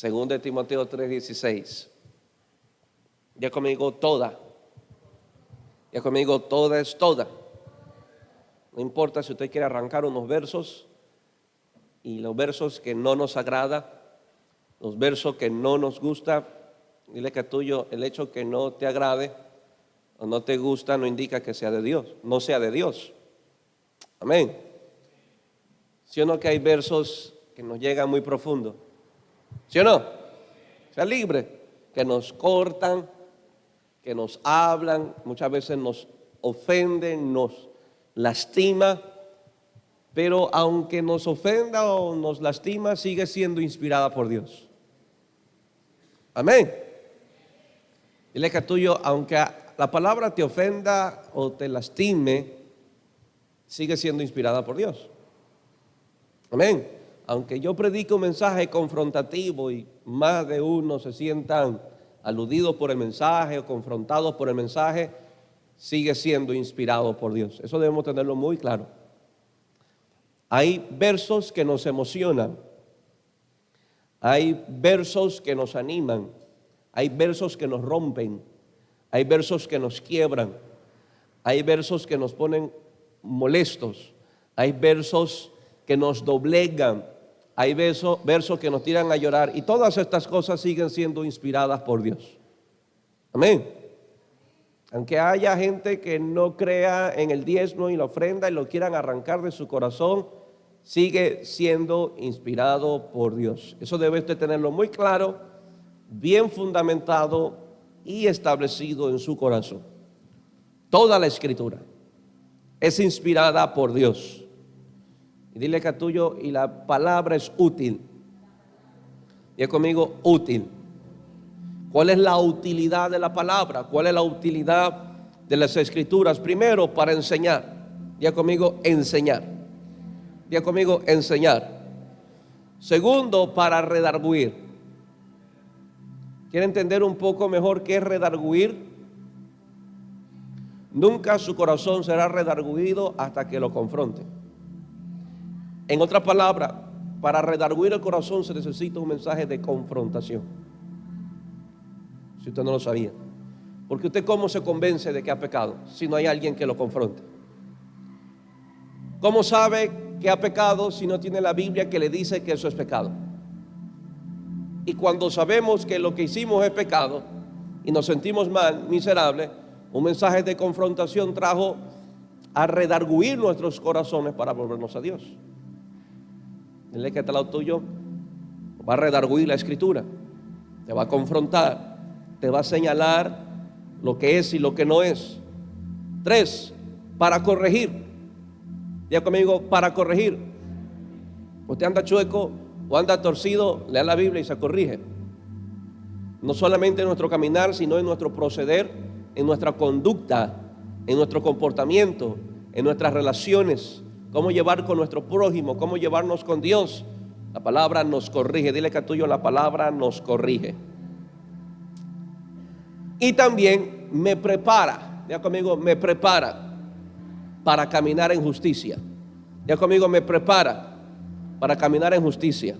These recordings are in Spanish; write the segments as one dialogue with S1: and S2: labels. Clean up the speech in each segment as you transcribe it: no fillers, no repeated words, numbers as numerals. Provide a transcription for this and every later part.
S1: Según de Timoteo 3:16. Ya conmigo toda. Ya conmigo toda es toda. No importa si usted quiere arrancar unos versos y los versos que no nos agrada, los versos que no nos gusta, dile que tuyo el hecho que no te agrade o no te gusta no indica que sea de Dios, no sea de Dios. Amén. ¿Sí o no que hay versos que nos llegan muy profundo? ¿Sí o no? Sea libre, que nos cortan, que nos hablan, muchas veces nos ofenden, nos lastima, pero aunque nos ofenda o nos lastima, sigue siendo inspirada por Dios. Amén. Dile que tuyo, aunque la palabra te ofenda o te lastime, sigue siendo inspirada por Dios. Amén. Aunque yo predique un mensaje confrontativo y más de uno se sientan aludidos por el mensaje o confrontados por el mensaje, sigue siendo inspirado por Dios. Eso debemos tenerlo muy claro. Hay versos que nos emocionan, hay versos que nos animan, hay versos que nos rompen, hay versos que nos quiebran, hay versos que nos ponen molestos, hay versos que nos doblegan, hay versos que nos tiran a llorar, y todas estas cosas siguen siendo inspiradas por Dios. Amén. Aunque haya gente que no crea en el diezmo y la ofrenda y lo quieran arrancar de su corazón, sigue siendo inspirado por Dios. Eso debe usted tenerlo muy claro, bien fundamentado y establecido en su corazón. Toda la Escritura es inspirada por Dios. Y dile que a tuyo, y la palabra es útil. Y es conmigo, útil. ¿Cuál es la utilidad de la palabra? ¿Cuál es la utilidad de las Escrituras? Primero, para enseñar. Ya conmigo, enseñar. Ya conmigo, enseñar. Segundo, para redarguir. ¿Quiere entender un poco mejor qué es redarguir? Nunca su corazón será redarguido hasta que lo confronte. En otras palabras, para redarguir el corazón se necesita un mensaje de confrontación. Si usted no lo sabía. Porque usted cómo se convence de que ha pecado si no hay alguien que lo confronte. ¿Cómo sabe que ha pecado si no tiene la Biblia que le dice que eso es pecado? Y cuando sabemos que lo que hicimos es pecado y nos sentimos mal, miserables, un mensaje de confrontación trajo a redarguir nuestros corazones para volvernos a Dios. Dile que este lado tuyo va a redarguir la Escritura, te va a confrontar, te va a señalar lo que es y lo que no es. 3, para corregir. Diga conmigo, para corregir. Usted anda chueco o anda torcido, lea la Biblia y se corrige. No solamente en nuestro caminar, sino en nuestro proceder, en nuestra conducta, en nuestro comportamiento, en nuestras relaciones, cómo llevar con nuestro prójimo, cómo llevarnos con Dios. La palabra nos corrige. Dile que a tuyo, la palabra nos corrige. Y también me prepara, diga conmigo, me prepara para caminar en justicia. Diga conmigo, me prepara para caminar en justicia.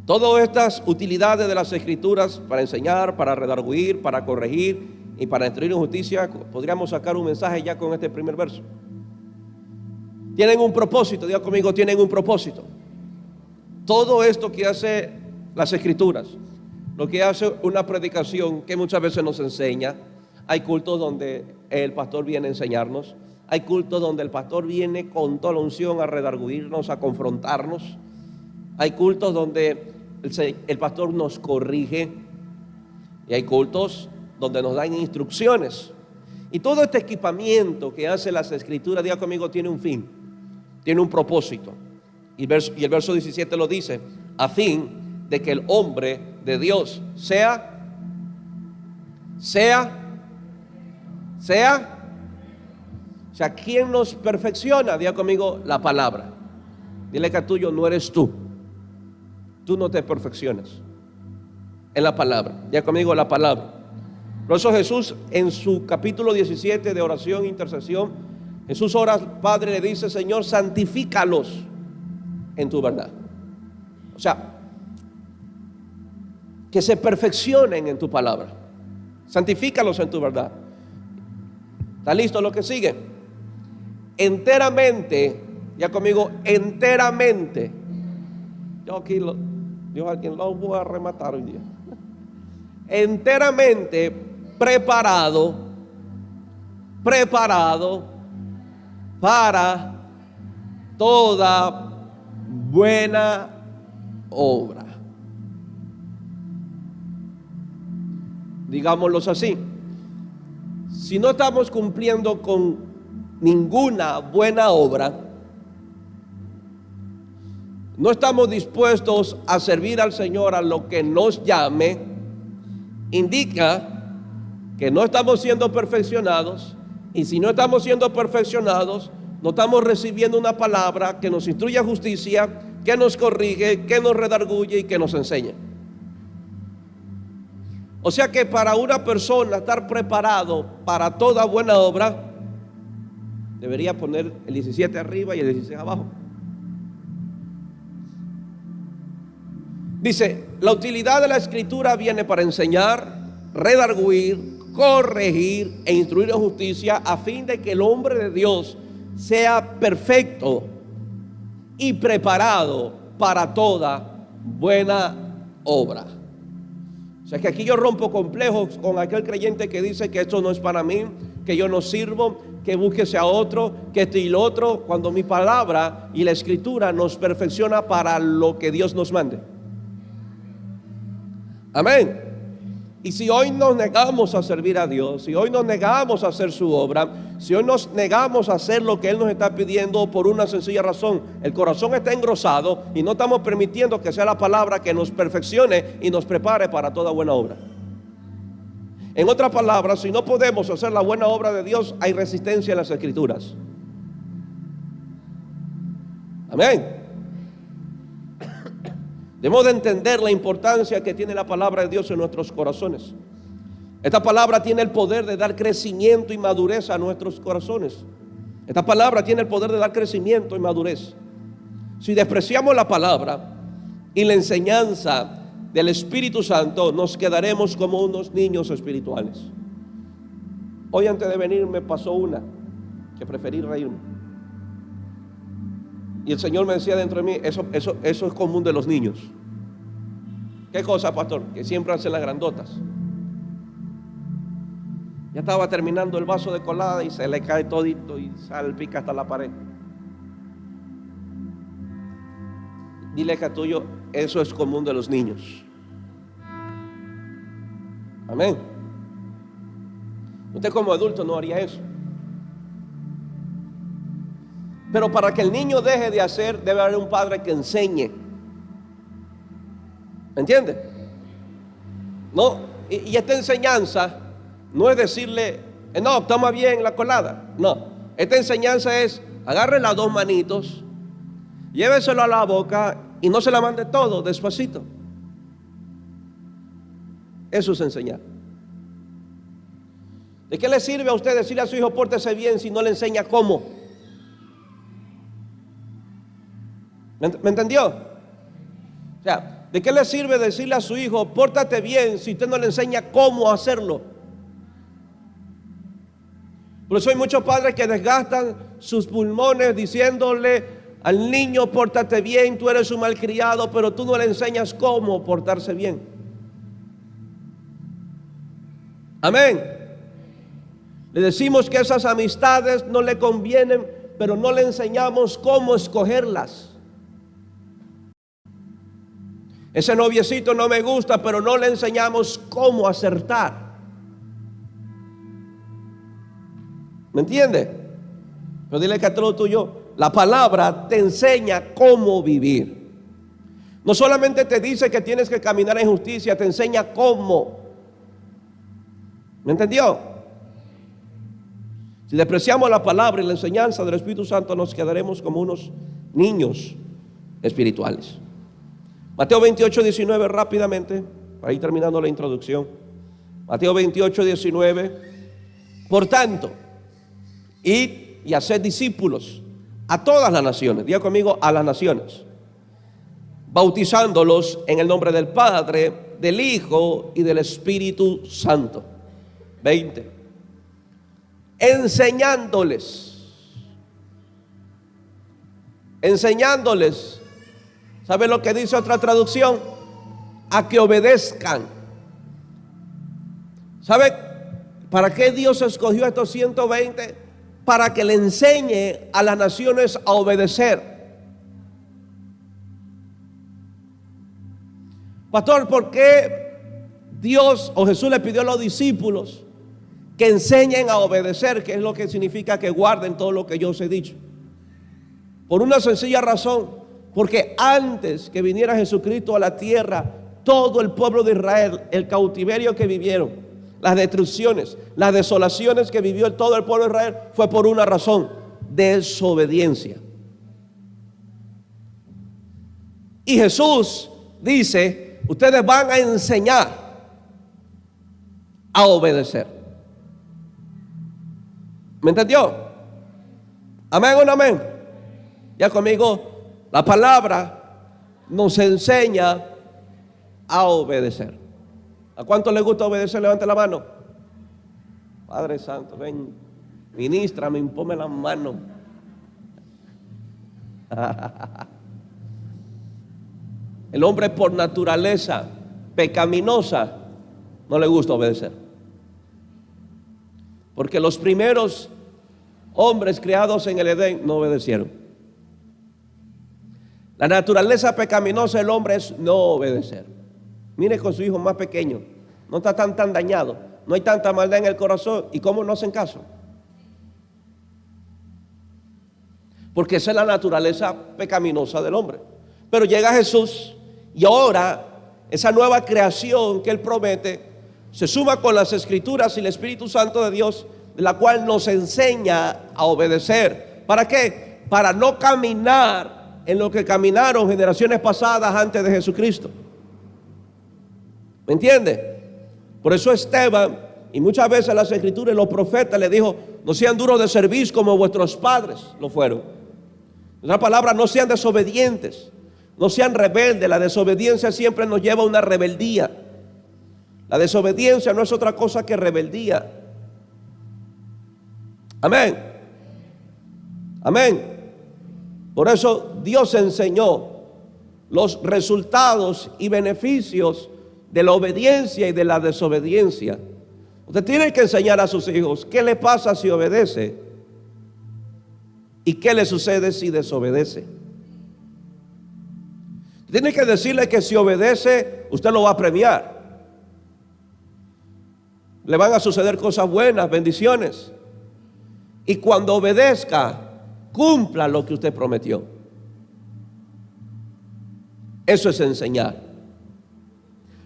S1: Todas estas utilidades de las Escrituras para enseñar, para redarguir, para corregir y para instruir en justicia, podríamos sacar un mensaje ya con este primer verso. Tienen un propósito, diga conmigo, tienen un propósito. Todo esto que hace las Escrituras, lo que hace una predicación que muchas veces nos enseña. Hay cultos donde el pastor viene a enseñarnos. Hay cultos donde el pastor viene con toda la unción a redarguirnos, a confrontarnos. Hay cultos donde el pastor nos corrige. Y hay cultos donde nos dan instrucciones. Y todo este equipamiento que hace las Escrituras, diga conmigo, tiene un fin, tiene un propósito. Y el verso 17 lo dice: a fin de que el hombre de Dios sea. O sea, ¿quién nos perfecciona? Diga conmigo, la palabra. Dile que a tuyo, no eres tú. Tú no te perfeccionas en la palabra. Diga conmigo, la palabra. Por eso Jesús, en su capítulo 17 de oración e intercesión, Jesús ora al Padre, le dice: Señor, santifícalos en tu verdad. O sea, que se perfeccionen en tu palabra. Santifícalos en tu verdad. ¿Está listo lo que sigue? Enteramente, ya conmigo, enteramente. Yo aquí alguien lo voy a rematar hoy día. Enteramente preparado para toda buena obra. Digámoslo así. Si no estamos cumpliendo con ninguna buena obra, no estamos dispuestos a servir al Señor a lo que nos llame, indica que no estamos siendo perfeccionados. Y si no estamos siendo perfeccionados, no estamos recibiendo una palabra que nos instruye a justicia, que nos corrige, que nos redarguye y que nos enseña. O sea que para una persona estar preparado para toda buena obra, debería poner el 17 arriba y el 16 abajo. Dice, la utilidad de la escritura viene para enseñar, redarguir, corregir e instruir en justicia, a fin de que el hombre de Dios sea perfecto y preparado para toda buena obra. O sea que aquí yo rompo complejos con aquel creyente que dice que esto no es para mí, que yo no sirvo, que búsquese a otro, que esto y lo otro, cuando mi palabra y la escritura nos perfecciona para lo que Dios nos mande. Amén. Y si hoy nos negamos a servir a Dios, si hoy nos negamos a hacer su obra, si hoy nos negamos a hacer lo que Él nos está pidiendo, por una sencilla razón: el corazón está engrosado y no estamos permitiendo que sea la palabra que nos perfeccione y nos prepare para toda buena obra. En otras palabras, si no podemos hacer la buena obra de Dios, hay resistencia en las Escrituras. Amén. Debemos de entender la importancia que tiene la palabra de Dios en nuestros corazones. Esta palabra tiene el poder de dar crecimiento y madurez a nuestros corazones. Esta palabra tiene el poder de dar crecimiento y madurez. Si despreciamos la palabra y la enseñanza del Espíritu Santo, nos quedaremos como unos niños espirituales. Hoy antes de venir me pasó una que preferí reírme. Y el Señor me decía dentro de mí, eso es común de los niños. ¿Qué cosa, pastor? Que siempre hacen las grandotas. Ya estaba terminando el vaso de colada y se le cae todito y salpica hasta la pared. Dile que a tuyo, eso es común de los niños. Amén. Usted como adulto no haría eso. Pero para que el niño deje de hacer, debe haber un padre que enseñe. ¿Me entiende? No, y esta enseñanza no es decirle, no, toma bien la colada. No, esta enseñanza es, agarre las dos manitos, lléveselo a la boca y no se la mande todo, despacito. Eso es enseñar. ¿De qué le sirve a usted decirle a su hijo, pórtese bien, si no le enseña cómo? ¿Me entendió? O sea, ¿de qué le sirve decirle a su hijo, pórtate bien, si usted no le enseña cómo hacerlo? Por eso hay muchos padres que desgastan sus pulmones diciéndole al niño, pórtate bien, tú eres un malcriado, pero tú no le enseñas cómo portarse bien. Amén. Le decimos que esas amistades no le convienen, pero no le enseñamos cómo escogerlas. Ese noviecito no me gusta, pero no le enseñamos cómo acertar. ¿Me entiende? Pero dile que a todo tuyo, la palabra te enseña cómo vivir. No solamente te dice que tienes que caminar en justicia, te enseña cómo. ¿Me entendió? Si despreciamos la palabra y la enseñanza del Espíritu Santo, nos quedaremos como unos niños espirituales. Mateo 28, 19, rápidamente, para ir terminando la introducción. Mateo 28, 19. Por tanto, id y haced discípulos a todas las naciones. Diga conmigo, a las naciones. Bautizándolos en el nombre del Padre del Hijo y del Espíritu Santo. 20. Enseñándoles. ¿Sabe lo que dice otra traducción? A que obedezcan. ¿Sabe para qué Dios escogió a estos 120? Para que le enseñe a las naciones a obedecer. Pastor, ¿por qué Dios o Jesús le pidió a los discípulos que enseñen a obedecer? Que es lo que significa que guarden todo lo que yo os he dicho. Por una sencilla razón, porque antes que viniera Jesucristo a la tierra, todo el pueblo de Israel, el cautiverio que vivieron, las destrucciones, las desolaciones que vivió todo el pueblo de Israel, fue por una razón: desobediencia. Y Jesús dice: ustedes van a enseñar a obedecer. ¿Me entendió? ¿Amén o no amén? Ya conmigo, la palabra nos enseña a obedecer. ¿A cuánto le gusta obedecer? Levante la mano. Padre Santo, ven, ministrame, impónme la mano. El hombre por naturaleza pecaminosa no le gusta obedecer. Porque los primeros hombres creados en el Edén no obedecieron. La naturaleza pecaminosa del hombre es no obedecer. Mire con su hijo más pequeño, no está tan dañado, no hay tanta maldad en el corazón, ¿y cómo no hacen caso? Porque esa es la naturaleza pecaminosa del hombre. Pero llega Jesús y ahora esa nueva creación que Él promete se suma con las Escrituras y el Espíritu Santo de Dios, de la cual nos enseña a obedecer. ¿Para qué? Para no caminar en lo que caminaron generaciones pasadas antes de Jesucristo. ¿Me entiende? Por eso Esteban, y muchas veces las Escrituras y los profetas le dijo: no sean duros de servicio como vuestros padres lo fueron. En otra palabra, no sean desobedientes, no sean rebeldes. La desobediencia siempre nos lleva a una rebeldía. La desobediencia no es otra cosa que rebeldía. Amén. Amén. Por eso Dios enseñó los resultados y beneficios de la obediencia y de la desobediencia. Usted tiene que enseñar a sus hijos qué le pasa si obedece y qué le sucede si desobedece. Tiene que decirle que si obedece, usted lo va a premiar. Le van a suceder cosas buenas, bendiciones. Y cuando obedezca, cumpla lo que usted prometió. Eso es enseñar.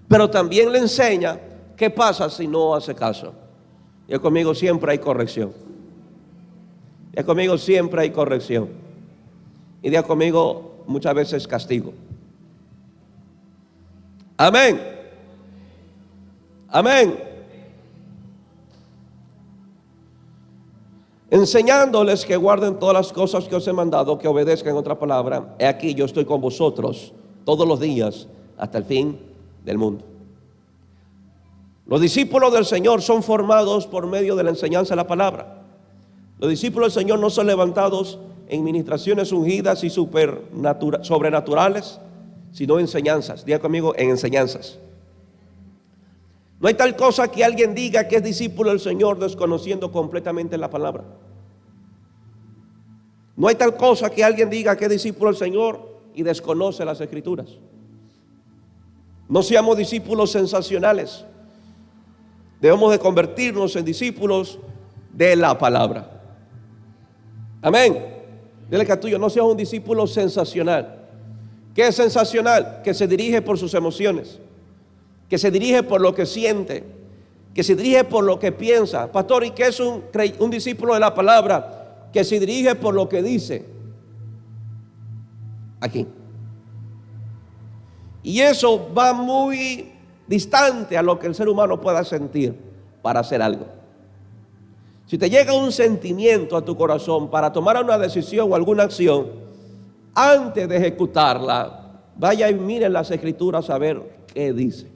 S1: Pero también le enseña qué pasa si no hace caso. Ya conmigo siempre hay corrección. Ya conmigo siempre hay corrección. Y ya conmigo muchas veces castigo. Amén. Amén. Enseñándoles que guarden todas las cosas que os he mandado, que obedezcan. En otra palabra, he aquí, yo estoy con vosotros todos los días hasta el fin del mundo. Los discípulos del Señor son formados por medio de la enseñanza de la palabra. Los discípulos del Señor no son levantados en ministraciones ungidas y sobrenaturales, sino enseñanzas. Diga conmigo, en enseñanzas. No hay tal cosa que alguien diga que es discípulo del Señor desconociendo completamente la palabra. No hay tal cosa que alguien diga que es discípulo del Señor y desconoce las Escrituras. No seamos discípulos sensacionales. Debemos de convertirnos en discípulos de la palabra. Amén. Dile que a tuyo, no seas un discípulo sensacional. ¿Qué es sensacional? Que se dirige por sus emociones, que se dirige por lo que siente, que se dirige por lo que piensa. Pastor, ¿y qué es un discípulo de la palabra? Que se dirige por lo que dice. Aquí. Y eso va muy distante a lo que el ser humano pueda sentir para hacer algo. Si te llega un sentimiento a tu corazón para tomar una decisión o alguna acción, antes de ejecutarla, vaya y mire las Escrituras a ver qué dice.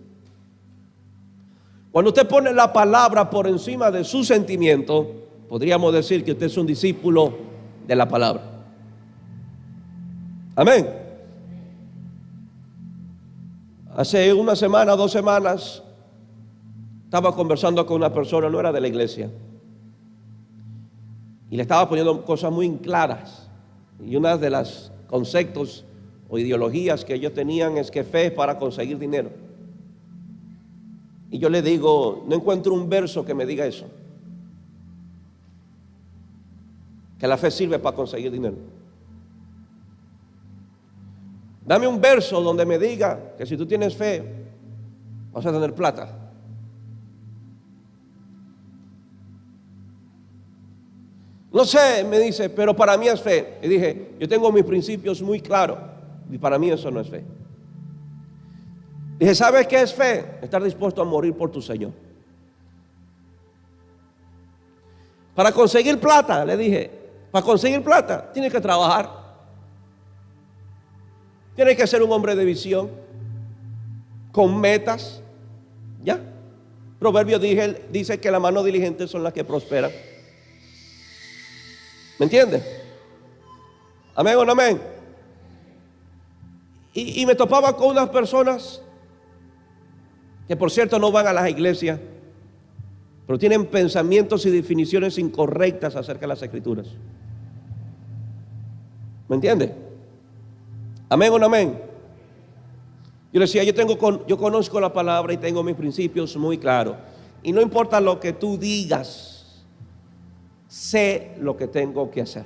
S1: Cuando usted pone la palabra por encima de su sentimiento, podríamos decir que usted es un discípulo de la palabra. Amén. Hace una semana, 2 semanas, estaba conversando con una persona, no era de la iglesia, y le estaba poniendo cosas muy claras. Y una de las conceptos o ideologías que ellos tenían es que fe es para conseguir dinero. Y yo le digo, no encuentro un verso que me diga eso, que la fe sirve para conseguir dinero. Dame un verso donde me diga que si tú tienes fe vas a tener plata. No sé, me dice, pero para mí es fe. Y dije, yo tengo mis principios muy claros y para mí eso no es fe. Dije, ¿sabes qué es fe? Estar dispuesto a morir por tu Señor. Para conseguir plata, le dije, para conseguir plata tienes que trabajar. Tienes que ser un hombre de visión, con metas. ¿Ya? Proverbio dice que la mano diligente son las que prosperan. ¿Me entiendes? Amén o no amén. Y me topaba con unas personas que por cierto no van a las iglesias, pero tienen pensamientos y definiciones incorrectas acerca de las escrituras. ¿Me entiende? Amén o no amén. Yo le decía, yo conozco la palabra y tengo mis principios muy claros. Y no importa lo que tú digas, sé lo que tengo que hacer.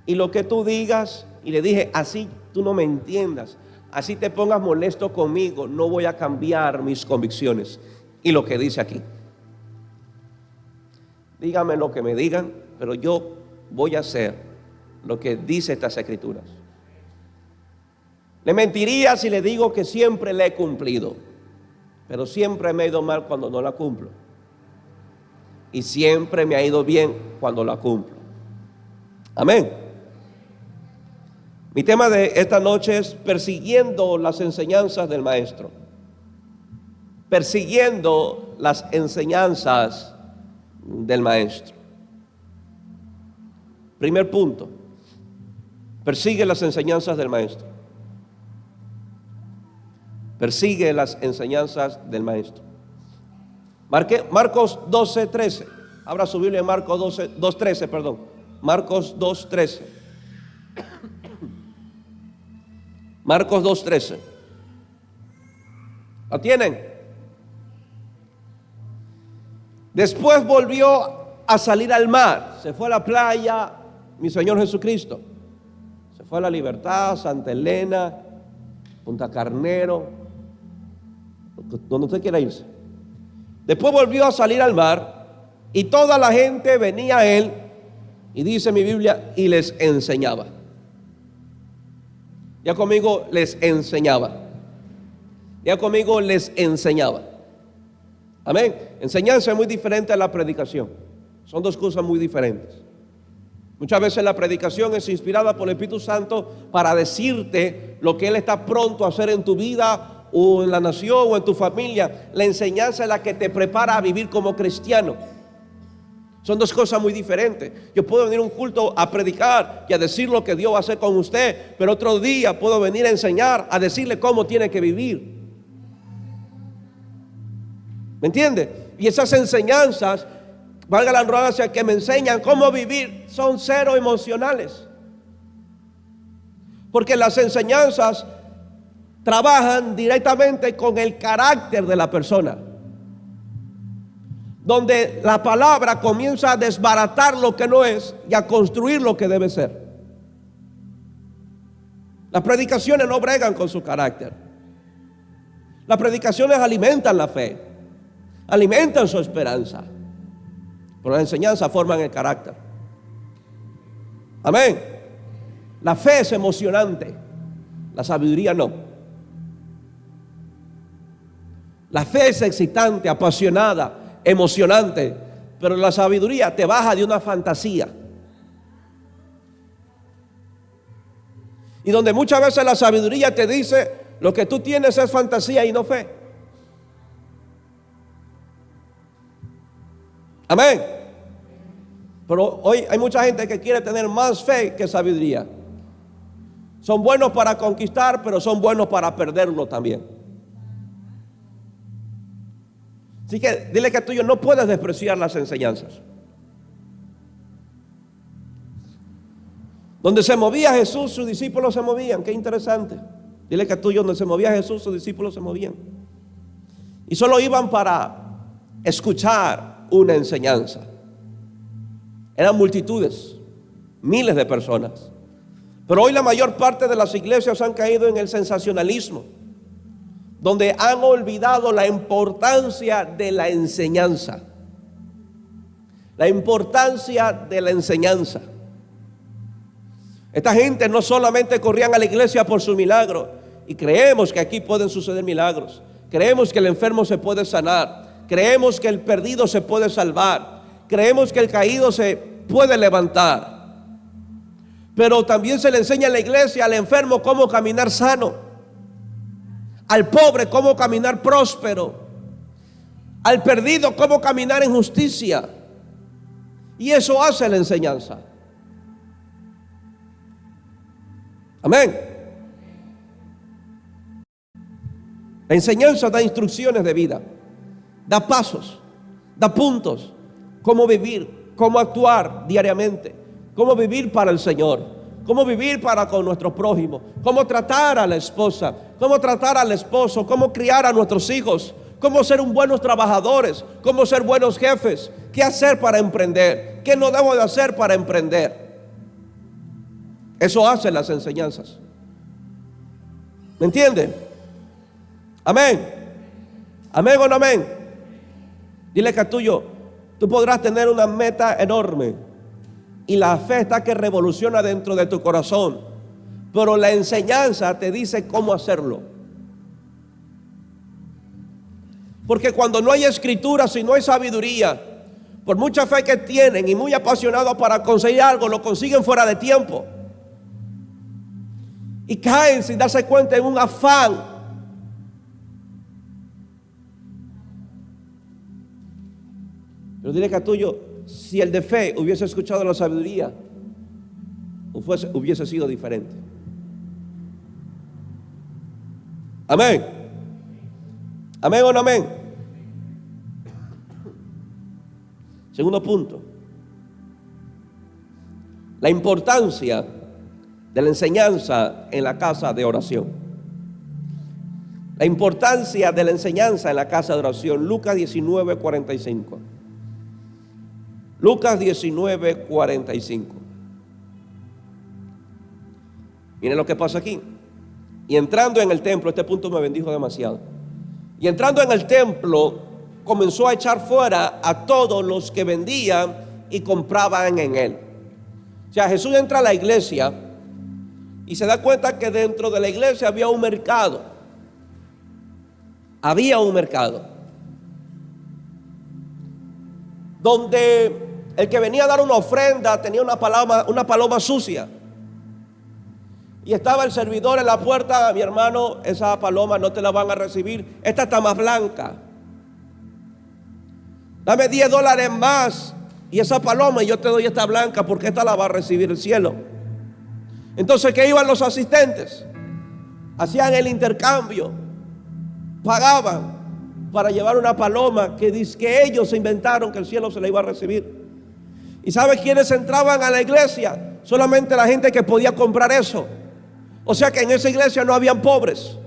S1: Y lo que tú digas, y le dije, así tú no me entiendas, así te pongas molesto conmigo, no voy a cambiar mis convicciones. Y lo que dice aquí, dígame lo que me digan, pero yo voy a hacer lo que dice estas escrituras. Le mentiría si le digo que siempre la he cumplido, pero siempre me ha ido mal cuando no la cumplo, y siempre me ha ido bien cuando la cumplo. Amén. Mi tema de esta noche es persiguiendo las enseñanzas del maestro. Persiguiendo las enseñanzas del maestro. Primer punto, persigue las enseñanzas del maestro. Persigue las enseñanzas del maestro. Marcos 12:13. Abra su Biblia en Marcos 2:13, perdón. Marcos 2:13. Marcos 2:13. ¿Lo tienen? Después volvió a salir al mar. Se fue a la playa, mi Señor Jesucristo. Se fue a La Libertad, Santa Elena, Punta Carnero, donde usted quiera irse. Después volvió a salir al mar y toda la gente venía a él, y dice mi Biblia, y les enseñaba. Ya conmigo, les enseñaba. Ya conmigo, les enseñaba. Amén. Enseñanza es muy diferente a la predicación. Son dos cosas muy diferentes. Muchas veces la predicación es inspirada por el Espíritu Santo para decirte lo que Él está pronto a hacer en tu vida, o en la nación, o en tu familia. La enseñanza es la que te prepara a vivir como cristiano. Son dos cosas muy diferentes. Yo puedo venir a un culto a predicar y a decir lo que Dios va a hacer con usted, pero otro día puedo venir a enseñar, a decirle cómo tiene que vivir. ¿Me entiende? Y esas enseñanzas, valga la redundancia, que me enseñan cómo vivir, son cero emocionales. Porque las enseñanzas trabajan directamente con el carácter de la persona, donde la palabra comienza a desbaratar lo que no es y a construir lo que debe ser. Las predicaciones no bregan con su carácter. Las predicaciones alimentan la fe, alimentan su esperanza, pero las enseñanzas forman el carácter. Amén. La fe es emocionante, la sabiduría no. La fe es excitante, apasionada, emocionante, pero la sabiduría te baja de una fantasía. Y donde muchas veces la sabiduría te dice lo que tú tienes es fantasía y no fe. Amén. Pero hoy hay mucha gente que quiere tener más fe que sabiduría. Son buenos para conquistar, pero son buenos para perderlo también. Así que dile que tú no puedes despreciar las enseñanzas. Donde se movía Jesús, sus discípulos se movían. Qué interesante. Dile que tuyo, donde se movía Jesús, sus discípulos se movían. Y solo iban para escuchar una enseñanza. Eran multitudes, miles de personas. Pero hoy la mayor parte de las iglesias han caído en el sensacionalismo, donde han olvidado la importancia de la enseñanza. La importancia de la enseñanza. Esta gente no solamente corrían a la iglesia por su milagro, y creemos que aquí pueden suceder milagros. Creemos que el enfermo se puede sanar. Creemos que el perdido se puede salvar. Creemos que el caído se puede levantar. Pero también se le enseña a la iglesia al enfermo cómo caminar sano, al pobre cómo caminar próspero, al perdido cómo caminar en justicia. Y eso hace la enseñanza. Amén. La enseñanza da instrucciones de vida, da pasos, da puntos, cómo vivir, cómo actuar diariamente, cómo vivir para el Señor, cómo vivir para con nuestro prójimo, cómo tratar a la esposa, cómo tratar al esposo, cómo criar a nuestros hijos, cómo ser buenos trabajadores, cómo ser buenos jefes, qué hacer para emprender, qué no debo de hacer para emprender. Eso hacen las enseñanzas. ¿Me entienden? Amén. Amén o no amén. Dile que tuyo, tú podrás tener una meta enorme y la fe está que revoluciona dentro de tu corazón, pero la enseñanza te dice cómo hacerlo. Porque cuando no hay escritura, si no hay sabiduría, por mucha fe que tienen y muy apasionados para conseguir algo, lo consiguen fuera de tiempo. Y caen sin darse cuenta en un afán. Pero dile que a tuyo, si el de fe hubiese escuchado la sabiduría, hubiese sido diferente. Amén. Amén o no amén. Segundo punto. La importancia de la enseñanza en la casa de oración. La importancia de la enseñanza en la casa de oración. Lucas 19:45. Lucas 19:45. Miren lo que pasa aquí. Y entrando en el templo, este punto me bendijo demasiado. Y entrando en el templo, comenzó a echar fuera a todos los que vendían y compraban en él. O sea, Jesús entra a la iglesia y se da cuenta que dentro de la iglesia había un mercado. Había un mercado donde el que venía a dar una ofrenda tenía una paloma sucia. Y estaba el servidor en la puerta: mi hermano, esa paloma no te la van a recibir, esta está más blanca. Dame $10 más y esa paloma, y yo te doy esta blanca, porque esta la va a recibir el cielo. Entonces, ¿qué iban los asistentes? Hacían el intercambio, pagaban para llevar una paloma que ellos se inventaron que el cielo se la iba a recibir. ¿Y sabe quiénes entraban a la iglesia? Solamente la gente que podía comprar eso. O sea que en esa iglesia no habían pobres.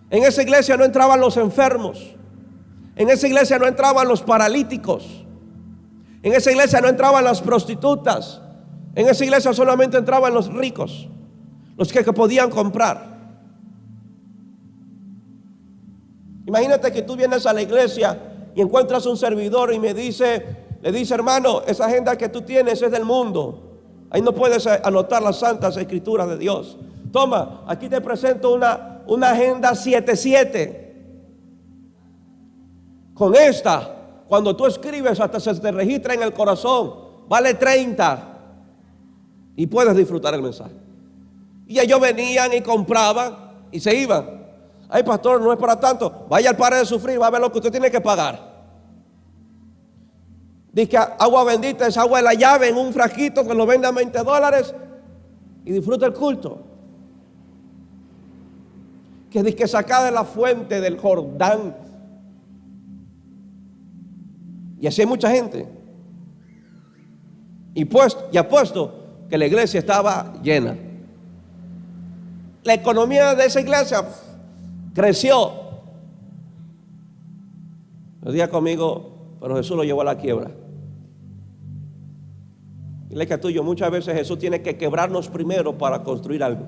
S1: En esa iglesia no entraban los enfermos. En esa iglesia no entraban los paralíticos. En esa iglesia no entraban las prostitutas. En esa iglesia solamente entraban los ricos, los que podían comprar. Imagínate que tú vienes a la iglesia y encuentras un servidor y le dice: hermano, esa agenda que tú tienes es del mundo. Ahí no puedes anotar las santas escrituras de Dios. Toma, aquí te presento una agenda 77. Con esta, cuando tú escribes, hasta se te registra en el corazón, vale 30 y puedes disfrutar el mensaje. Y ellos venían y compraban y se iban. Ay, pastor, no es para tanto. Vaya al Pare de Sufrir, va a ver lo que usted tiene que pagar. Dice que agua bendita es agua de la llave en un frasquito que lo vende a $20 y disfruta el culto. Que dice que saca de la fuente del Jordán. Y así hay mucha gente. Y apuesto que la iglesia estaba llena. La economía de esa iglesia creció. Lo diga conmigo, pero Jesús lo llevó a la quiebra. Dile que tuyo, muchas veces Jesús tiene que quebrarnos primero para construir algo.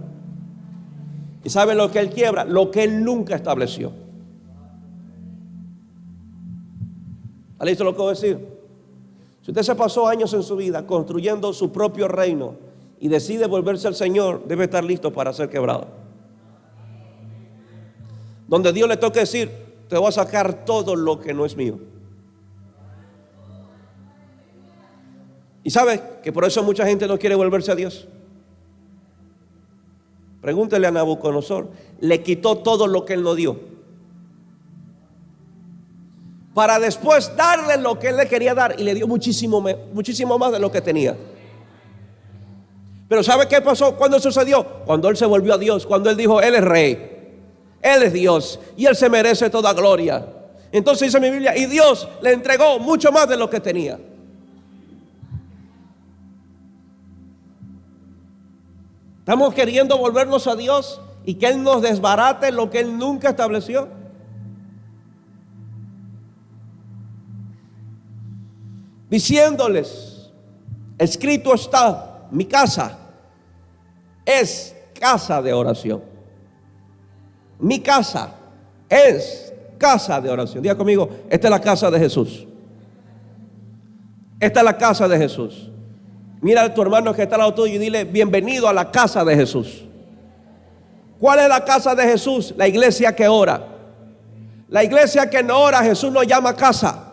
S1: ¿Y sabe lo que Él quiebra? Lo que Él nunca estableció. ¿Está listo lo que voy a decir? Si usted se pasó años en su vida construyendo su propio reino y decide volverse al Señor, debe estar listo para ser quebrado. Donde Dios le toque decir, te voy a sacar todo lo que no es mío. Y sabe que por eso mucha gente no quiere volverse a Dios. Pregúntele a Nabucodonosor, le quitó todo lo que él no dio, para después darle lo que él le quería dar, y le dio muchísimo más de lo que tenía. Pero ¿sabe qué pasó? ¿Cuándo sucedió? Cuando él se volvió a Dios, cuando él dijo, Él es rey, Él es Dios y Él se merece toda gloria. Entonces dice mi Biblia, y Dios le entregó mucho más de lo que tenía. Estamos queriendo volvernos a Dios y que Él nos desbarate lo que Él nunca estableció. Diciéndoles, escrito está, mi casa es casa de oración. Mi casa es casa de oración. Diga conmigo, esta es la casa de Jesús. Esta es la casa de Jesús. Mira a tu hermano que está al lado tuyo y dile, bienvenido a la casa de Jesús. ¿Cuál es la casa de Jesús? La iglesia que ora. La iglesia que no ora, Jesús no llama casa.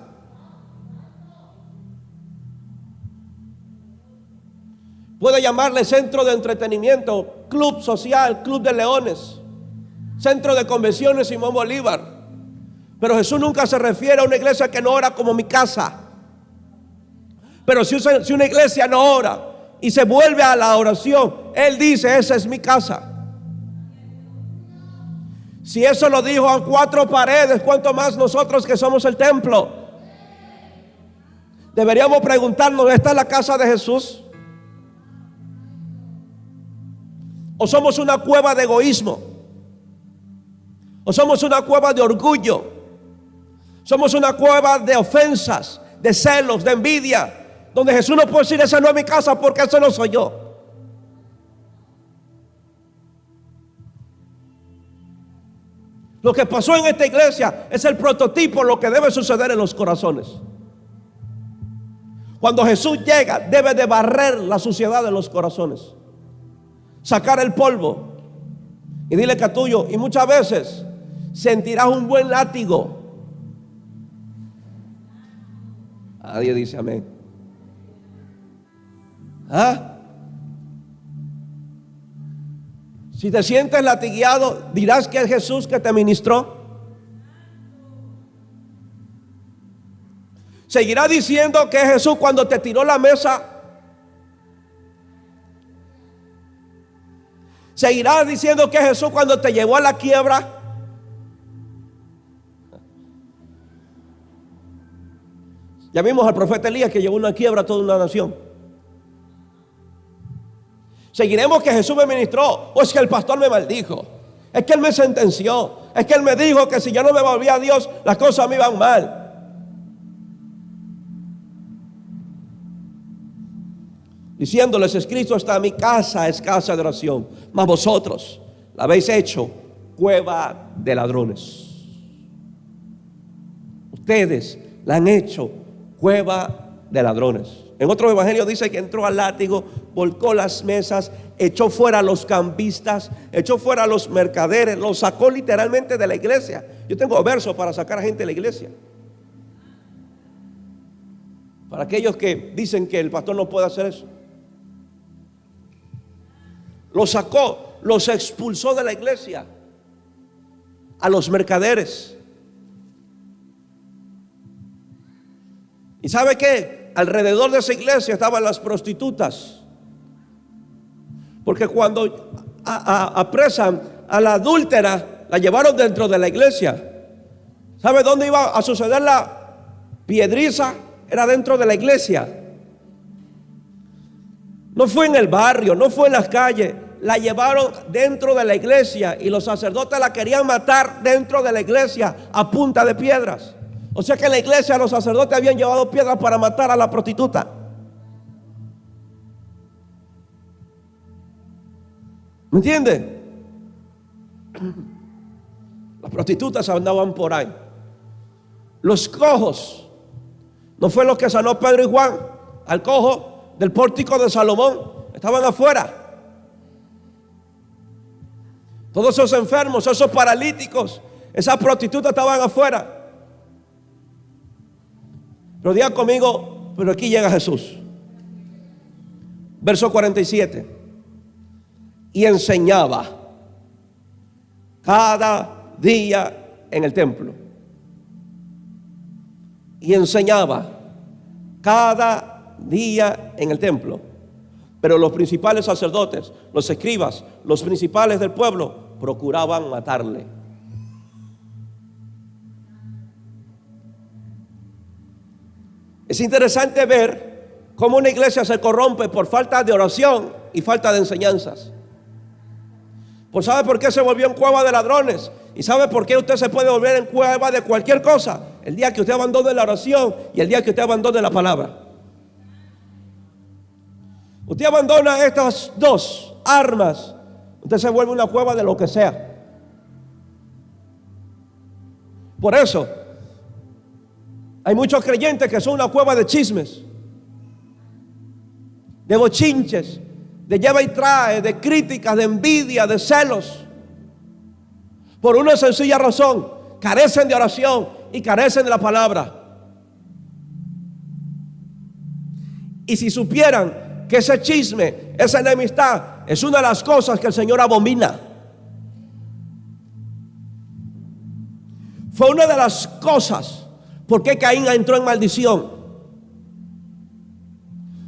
S1: Puede llamarle centro de entretenimiento, club social, club de leones, centro de convenciones Simón Bolívar. Pero Jesús nunca se refiere a una iglesia que no ora como mi casa. Pero si una iglesia no ora y se vuelve a la oración, Él dice, esa es mi casa. Si eso lo dijo a 4 paredes, ¿cuánto más nosotros que somos el templo? Deberíamos preguntarnos, ¿esta es la casa de Jesús? ¿O somos una cueva de egoísmo? ¿O somos una cueva de orgullo? ¿Somos una cueva de ofensas, de celos, de envidia? Donde Jesús no puede decir, esa no es mi casa porque ese no soy yo. Lo que pasó en esta iglesia es el prototipo de lo que debe suceder en los corazones. Cuando Jesús llega, debe de barrer la suciedad de los corazones, sacar el polvo. Y dile que tuyo, y muchas veces sentirás un buen látigo. Nadie dice amén. ¿Ah? Si te sientes latigueado, dirás que es Jesús que te ministró. Seguirá diciendo que es Jesús cuando te tiró la mesa. Seguirá diciendo que es Jesús cuando te llevó a la quiebra. Ya vimos al profeta Elías que llevó una quiebra a toda una nación. Seguiremos que Jesús me ministró, o es que el pastor me maldijo, es que él me sentenció, es que él me dijo que si yo no me volvía a Dios, las cosas me iban mal. Diciéndoles, escrito está, mi casa es casa de oración, mas vosotros la habéis hecho cueva de ladrones. Ustedes la han hecho cueva de ladrones. En otro evangelio dice que entró al látigo, volcó las mesas, echó fuera a los cambistas, echó fuera a los mercaderes, los sacó literalmente de la iglesia. Yo tengo versos para sacar a gente de la iglesia. Para aquellos que dicen que el pastor no puede hacer eso. Los sacó, los expulsó de la iglesia. a los mercaderes. ¿Y sabe qué? Alrededor de esa iglesia estaban las prostitutas. Porque cuando apresan a la adúltera, la llevaron dentro de la iglesia. ¿Sabe dónde iba a suceder la piedriza? Era dentro de la iglesia. No fue en el barrio, no fue en las calles. La llevaron dentro de la iglesia y los sacerdotes la querían matar dentro de la iglesia a punta de piedras. O sea que en la iglesia los sacerdotes habían llevado piedras para matar a la prostituta. ¿Me entiende? Las prostitutas andaban por ahí. Los cojos, ¿no fue lo que sanó Pedro y Juan? Al cojo del pórtico de Salomón, estaban afuera. Todos esos enfermos, esos paralíticos, esas prostitutas estaban afuera. Pero diga conmigo, pero aquí llega Jesús. Verso 47. Y enseñaba cada día en el templo. Y enseñaba cada día en el templo. Pero los principales sacerdotes, los escribas, los principales del pueblo procuraban matarle. Es interesante ver cómo una iglesia se corrompe por falta de oración y falta de enseñanzas. Pues ¿sabe por qué se volvió en cueva de ladrones? ¿Y sabe por qué usted se puede volver en cueva de cualquier cosa? El día que usted abandone la oración y el día que usted abandone la palabra. Usted abandona estas dos armas, usted se vuelve una cueva de lo que sea. Por eso hay muchos creyentes que son una cueva de chismes, de bochinches, de lleva y trae, de críticas, de envidia, de celos. Por una sencilla razón: carecen de oración y carecen de la palabra. Y si supieran que ese chisme, esa enemistad es una de las cosas que el Señor abomina. Fue una de las cosas por qué Caín entró en maldición.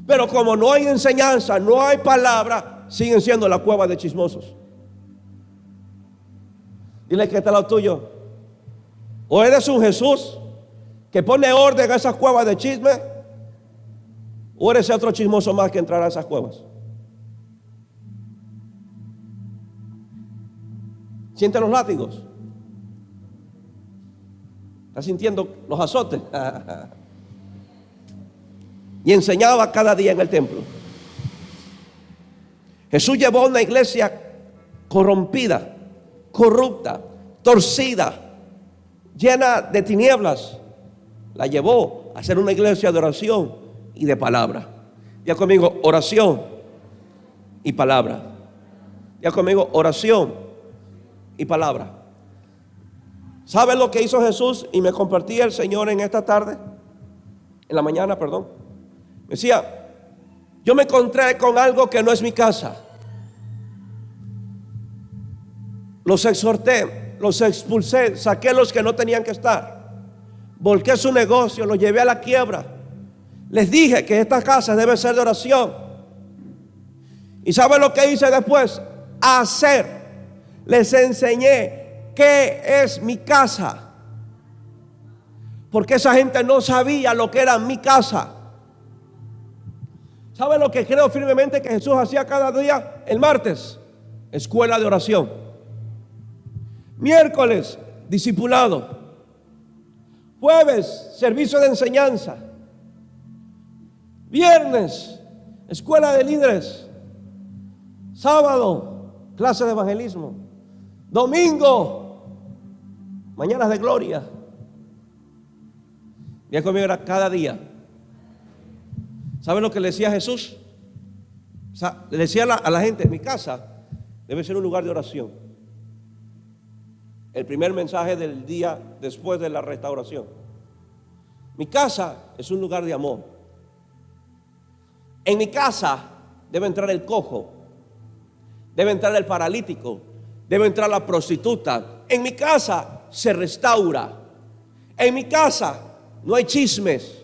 S1: Pero como no hay enseñanza, no hay palabra, siguen siendo la cueva de chismosos. Dile que está al lado tuyo: o eres un Jesús que pone orden a esas cuevas de chisme, o eres otro chismoso más que entrará a esas cuevas. ¿Siente los látigos? ¿Está sintiendo los azotes? Y enseñaba cada día en el templo. Jesús llevó a una iglesia corrompida, corrupta, torcida, llena de tinieblas. La llevó a ser una iglesia de oración y de palabra. Diga conmigo: oración y palabra. Diga conmigo: oración y palabra. ¿Sabe lo que hizo Jesús? Y me compartía el Señor en esta tarde, en la mañana, perdón. Me decía: yo me encontré con algo que no es mi casa. Los exhorté, los expulsé, saqué los que no tenían que estar, volqué su negocio, los llevé a la quiebra. Les dije que esta casa debe ser de oración. ¿Y sabe lo que hice después? Hacer. Les enseñé qué es mi casa, porque esa gente no sabía lo que era mi casa. ¿Sabe lo que creo firmemente que Jesús hacía cada día? El martes, escuela de oración. Miércoles, discipulado. Jueves, servicio de enseñanza. Viernes, escuela de líderes. Sábado, clase de evangelismo. Domingo, mañanas de gloria. Ya conmigo era cada día. ¿Sabe lo que le decía Jesús? O sea, le decía a la gente: mi casa debe ser un lugar de oración. El primer mensaje del día después de la restauración. Mi casa es un lugar de amor. En mi casa debe entrar el cojo, debe entrar el paralítico, debe entrar la prostituta, en mi casa se restaura. En mi casa no hay chismes.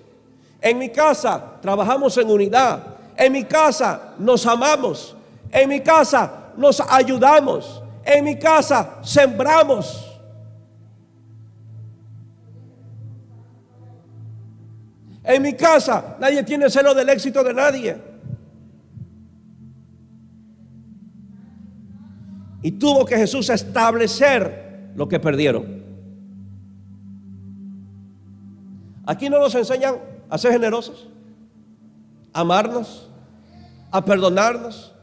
S1: En mi casa trabajamos en unidad. En mi casa nos amamos. En mi casa nos ayudamos. En mi casa sembramos. En mi casa nadie tiene celo del éxito de nadie. Y tuvo que Jesús establecer lo que perdieron. Aquí no nos enseñan a ser generosos, a amarnos, a perdonarnos,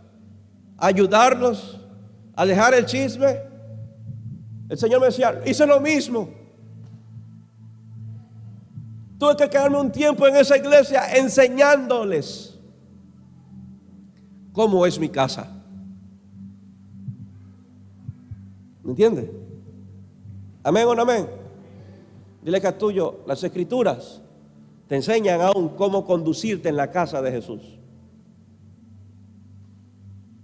S1: a ayudarnos, a dejar el chisme. El Señor me decía, hice lo mismo. Tuve que quedarme un tiempo en esa iglesia enseñándoles cómo es mi casa. ¿Me entiende? Amén o no amén. Dile que a tuyo, las escrituras te enseñan aún cómo conducirte en la casa de Jesús.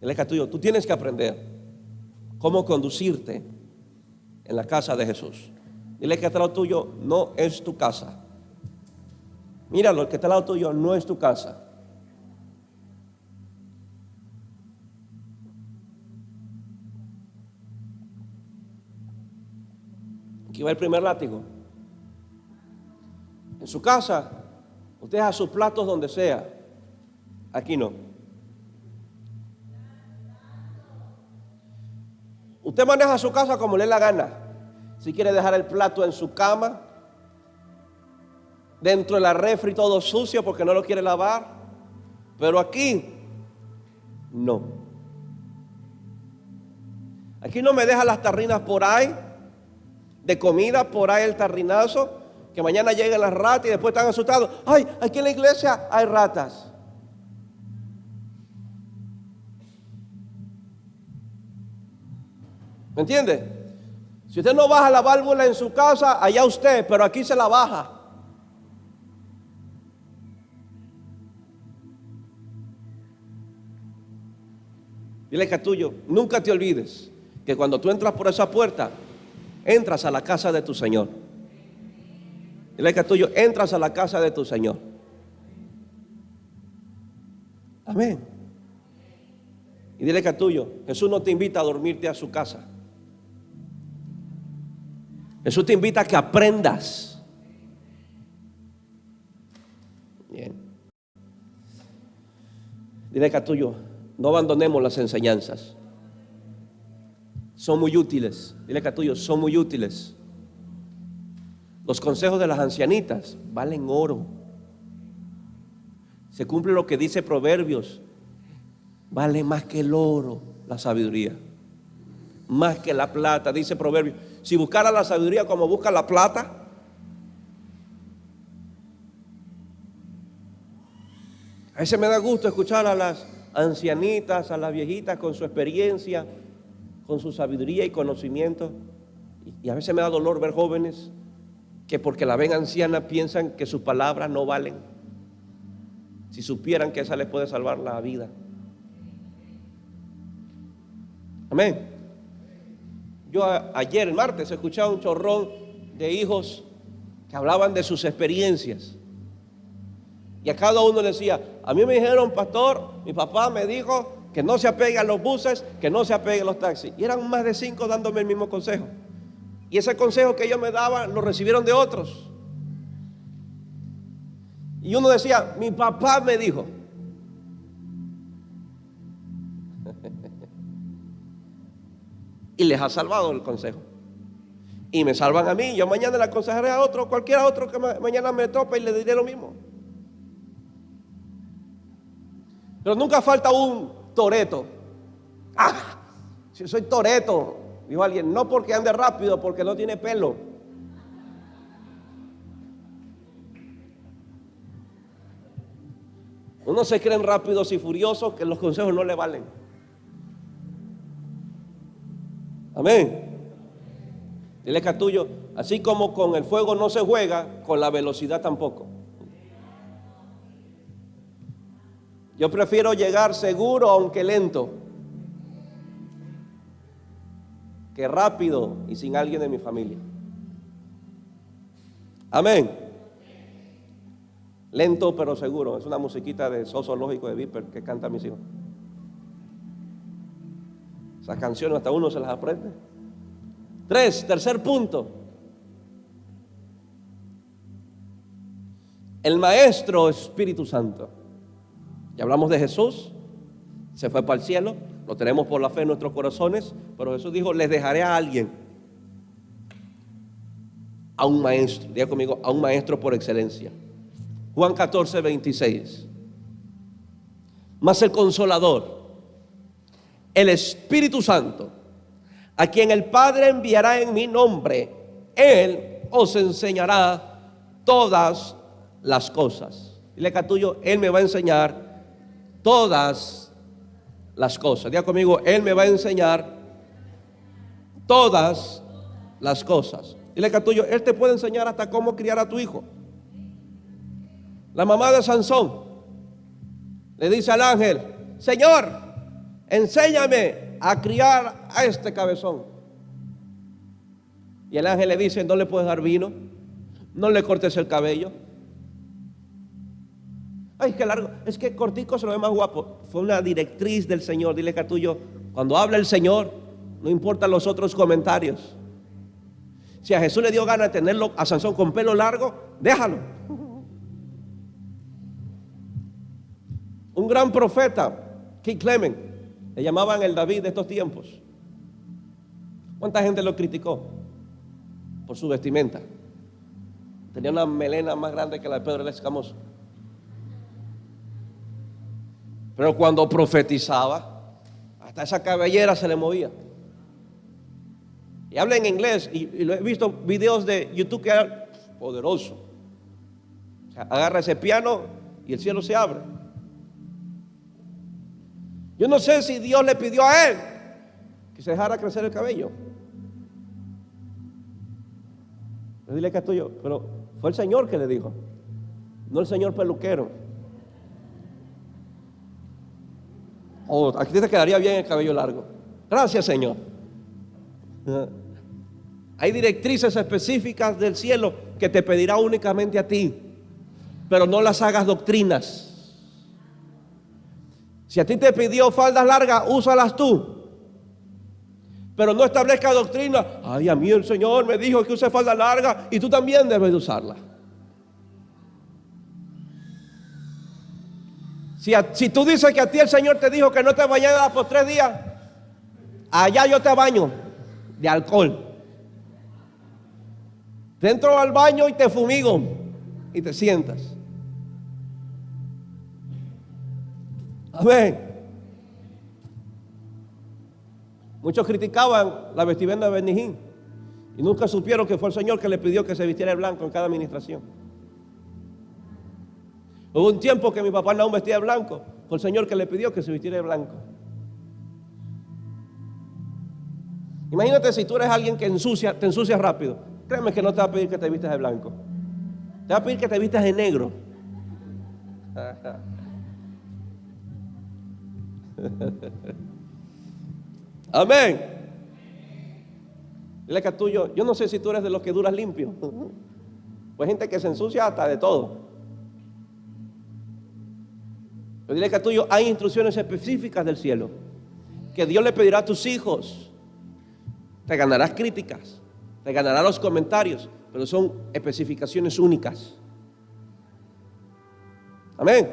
S1: Dile que a tuyo, tú tienes que aprender cómo conducirte en la casa de Jesús. Dile que al lado tuyo, no es tu casa. Míralo, el que está al lado tuyo no es tu casa. Aquí va el primer látigo. En su casa, usted deja sus platos donde sea. Aquí no. Usted maneja su casa como le dé la gana. Si quiere dejar el plato en su cama, dentro de la refri todo sucio porque no lo quiere lavar. Pero aquí, no. Aquí no me deja las tarrinas por ahí, de comida, por ahí el tarrinazo, que mañana lleguen las ratas y después están asustados. Ay, aquí en la iglesia hay ratas. ¿Me entiende? Si usted no baja la válvula en su casa, allá usted, pero aquí se la baja. Dile que a tuyo, nunca te olvides que cuando tú entras por esa puerta, entras a la casa de tu Señor. Dile que a tuyo, entras a la casa de tu Señor. Amén. Y dile que a tuyo, Jesús no te invita a dormirte a su casa. Jesús te invita a que aprendas. Bien. Dile que a tuyo, no abandonemos las enseñanzas. Son muy útiles. Dile que a tuyo, son muy útiles. Los consejos de las ancianitas valen oro. Se cumple lo que dice Proverbios. Vale más que el oro la sabiduría. Más que la plata, dice Proverbios. Si buscara la sabiduría como busca la plata, a veces me da gusto escuchar a las ancianitas, a las viejitas con su experiencia, con su sabiduría y conocimiento. Y a veces me da dolor ver jóvenes que porque la ven anciana piensan que sus palabras no valen. Si supieran que esa les puede salvar la vida. Amén. Yo ayer, el martes, escuchaba un chorrón de hijos que hablaban de sus experiencias. Y a cada uno le decía, a mí me dijeron, pastor, mi papá me dijo que no se apegue a los buses, que no se apegue a los taxis. Y eran más de 5 dándome el mismo consejo. Y ese consejo que ellos me daban lo recibieron de otros. Y uno decía, mi papá me dijo. Y les ha salvado el consejo. Y me salvan a mí. Yo mañana le aconsejaré a otro, cualquiera otro que mañana me tope y le diré lo mismo. Pero nunca falta un toreto. ¡Ah! Si soy toreto, dijo alguien, no porque ande rápido, porque no tiene pelo. Unos se creen rápidos y furiosos que los consejos no le valen. Amén. Dile que a tuyo, así como con el fuego no se juega, con la velocidad tampoco. Yo prefiero llegar seguro aunque lento. que rápido y sin alguien de mi familia. Amén. Lento pero seguro. Es una musiquita de Zoológico de Viper que canta mis hijos. Esas canciones hasta uno se las aprende. Tercer punto. El Maestro Espíritu Santo. Ya hablamos de Jesús. Se fue para el cielo. Lo tenemos por la fe en nuestros corazones. Pero Jesús dijo, les dejaré a alguien. A un maestro. Diga conmigo, a un maestro por excelencia. Juan 14, 26. Mas el Consolador, el Espíritu Santo, a quien el Padre enviará en mi nombre, Él os enseñará todas las cosas. Dile a tuyo, Él me va a enseñar todas las cosas. Diga conmigo, Él me va a enseñar todas las cosas. Dile a tuyo, Él te puede enseñar hasta cómo criar a tu hijo. La mamá de Sansón le dice al ángel, Señor, enséñame a criar a este cabezón. Y el ángel le dice, no le puedes dar vino, no le cortes el cabello. Ay, qué largo, es que cortico se lo ve más guapo. Fue una directriz del Señor. Dile a tuyo, cuando habla el Señor, no importan los otros comentarios. Si a Jesús le dio ganas de tenerlo a Sansón con pelo largo, déjalo. Un gran profeta, King Clement, le llamaban el David de estos tiempos. ¿Cuánta gente lo criticó? Por su vestimenta. Tenía una melena más grande que la de Pedro el Escamoso. Pero cuando profetizaba, hasta esa cabellera se le movía. Y habla en inglés, y lo he visto videos de YouTube que era poderoso. O sea, agarra ese piano y el cielo se abre. Yo no sé si Dios le pidió a él que se dejara crecer el cabello. Pero dile que es tuyo, pero fue el Señor que le dijo, no el señor peluquero. Aquí te quedaría bien el cabello largo. Gracias, Señor. Hay directrices específicas del cielo que te pedirá únicamente a ti, pero no las hagas doctrinas. Si a ti te pidió faldas largas, úsalas tú, pero no establezca doctrina. Ay, a mí el Señor me dijo que use falda larga y tú también debes de usarla. Si tú dices que a ti el Señor te dijo que no te bañaras por 3 días, allá yo te baño de alcohol. Te entro al baño y te fumigo y te sientas. Amén. Muchos criticaban la vestimenta de Benijín y nunca supieron que fue el Señor que le pidió que se vistiera de blanco en cada administración. Hubo un tiempo que mi papá no vestía de blanco, fue el Señor que le pidió que se vistiera de blanco. Imagínate si tú eres alguien que te ensucias rápido. Créeme que no te va a pedir que te vistas de blanco, te va a pedir que te vistas de negro. Amén. Dile que tuyo, yo no sé si tú eres de los que duras limpio. Pues gente que se ensucia hasta de todo. Pero dile que tuyo, hay instrucciones específicas del cielo que Dios le pedirá a tus hijos. Te ganarás críticas, te ganarás los comentarios, pero son especificaciones únicas. Amén.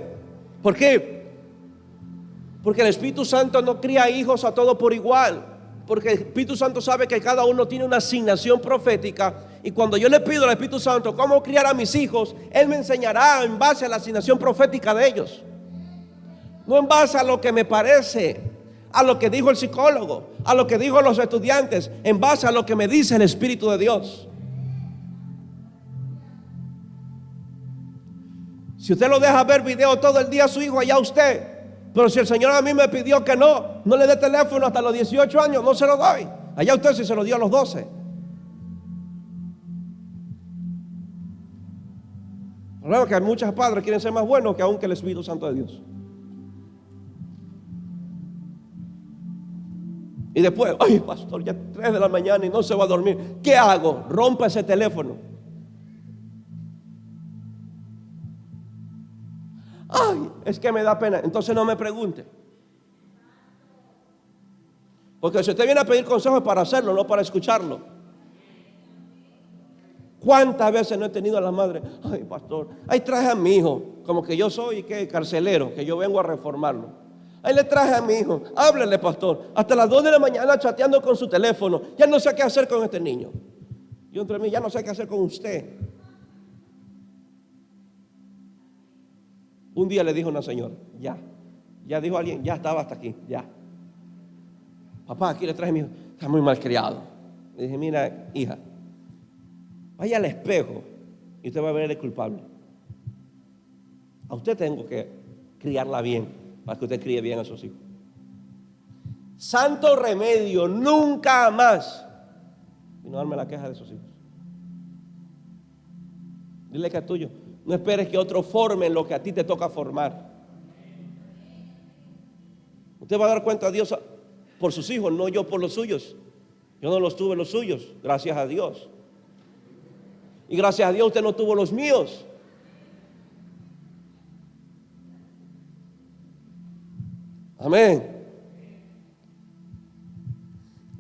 S1: ¿Por qué? Porque el Espíritu Santo no cría hijos a todos por igual. Porque el Espíritu Santo sabe que cada uno tiene una asignación profética. Y cuando yo le pido al Espíritu Santo cómo criar a mis hijos, Él me enseñará en base a la asignación profética de ellos. No en base a lo que me parece, a lo que dijo el psicólogo, a lo que dijo los estudiantes, en base a lo que me dice el Espíritu de Dios. Si usted lo deja ver video todo el día a su hijo, allá usted. Pero si el Señor a mí me pidió que no le dé teléfono hasta los 18 años, no se lo doy. Allá usted si se lo dio a los 12. El problema es que muchos padres quieren ser más buenos que aún que el Espíritu Santo de Dios. Y después, ay, pastor, ya 3 de la mañana y no se va a dormir. ¿Qué hago? Rompa ese teléfono. Ay, es que me da pena. Entonces no me pregunte. Porque si usted viene a pedir consejos es para hacerlo, no para escucharlo. ¿Cuántas veces no he tenido a la madre? Ay, pastor, ahí traje a mi hijo, como que yo soy ¿qué? Carcelero, que yo vengo a reformarlo. Ahí le traje a mi hijo, háblele, pastor, hasta las 2 de la mañana chateando con su teléfono. Ya no sé qué hacer con este niño. Yo entre mí, ya no sé qué hacer con usted. Un día le dijo una señora, ya dijo alguien, ya estaba hasta aquí, ya. Papá, aquí le traje a mi hijo, está muy mal criado. Le dije, mira, hija, vaya al espejo y usted va a ver el culpable. A usted tengo que criarla bien para que usted críe bien a sus hijos. Santo remedio, nunca más vino a darme la queja de sus hijos. Dile que es tuyo. No esperes que otro forme lo que a ti te toca formar. Usted va a dar cuenta a Dios por sus hijos, no yo por los suyos. Yo no los tuve los suyos, gracias a Dios. Y gracias a Dios usted no tuvo los míos. Amén.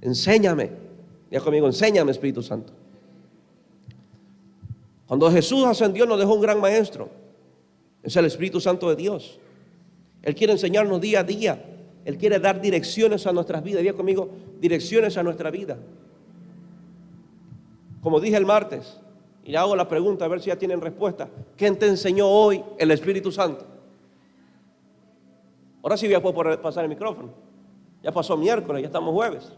S1: Enséñame. Diga conmigo, enséñame, Espíritu Santo. Cuando Jesús ascendió nos dejó un gran maestro. Es el Espíritu Santo de Dios. Él quiere enseñarnos día a día. Él quiere dar direcciones a nuestras vidas. Diga conmigo, direcciones a nuestra vida. Como dije el martes, y le hago la pregunta a ver si ya tienen respuesta. ¿Quién te enseñó hoy el Espíritu Santo? Ahora sí voy a poder pasar el micrófono. Ya pasó miércoles, ya estamos jueves.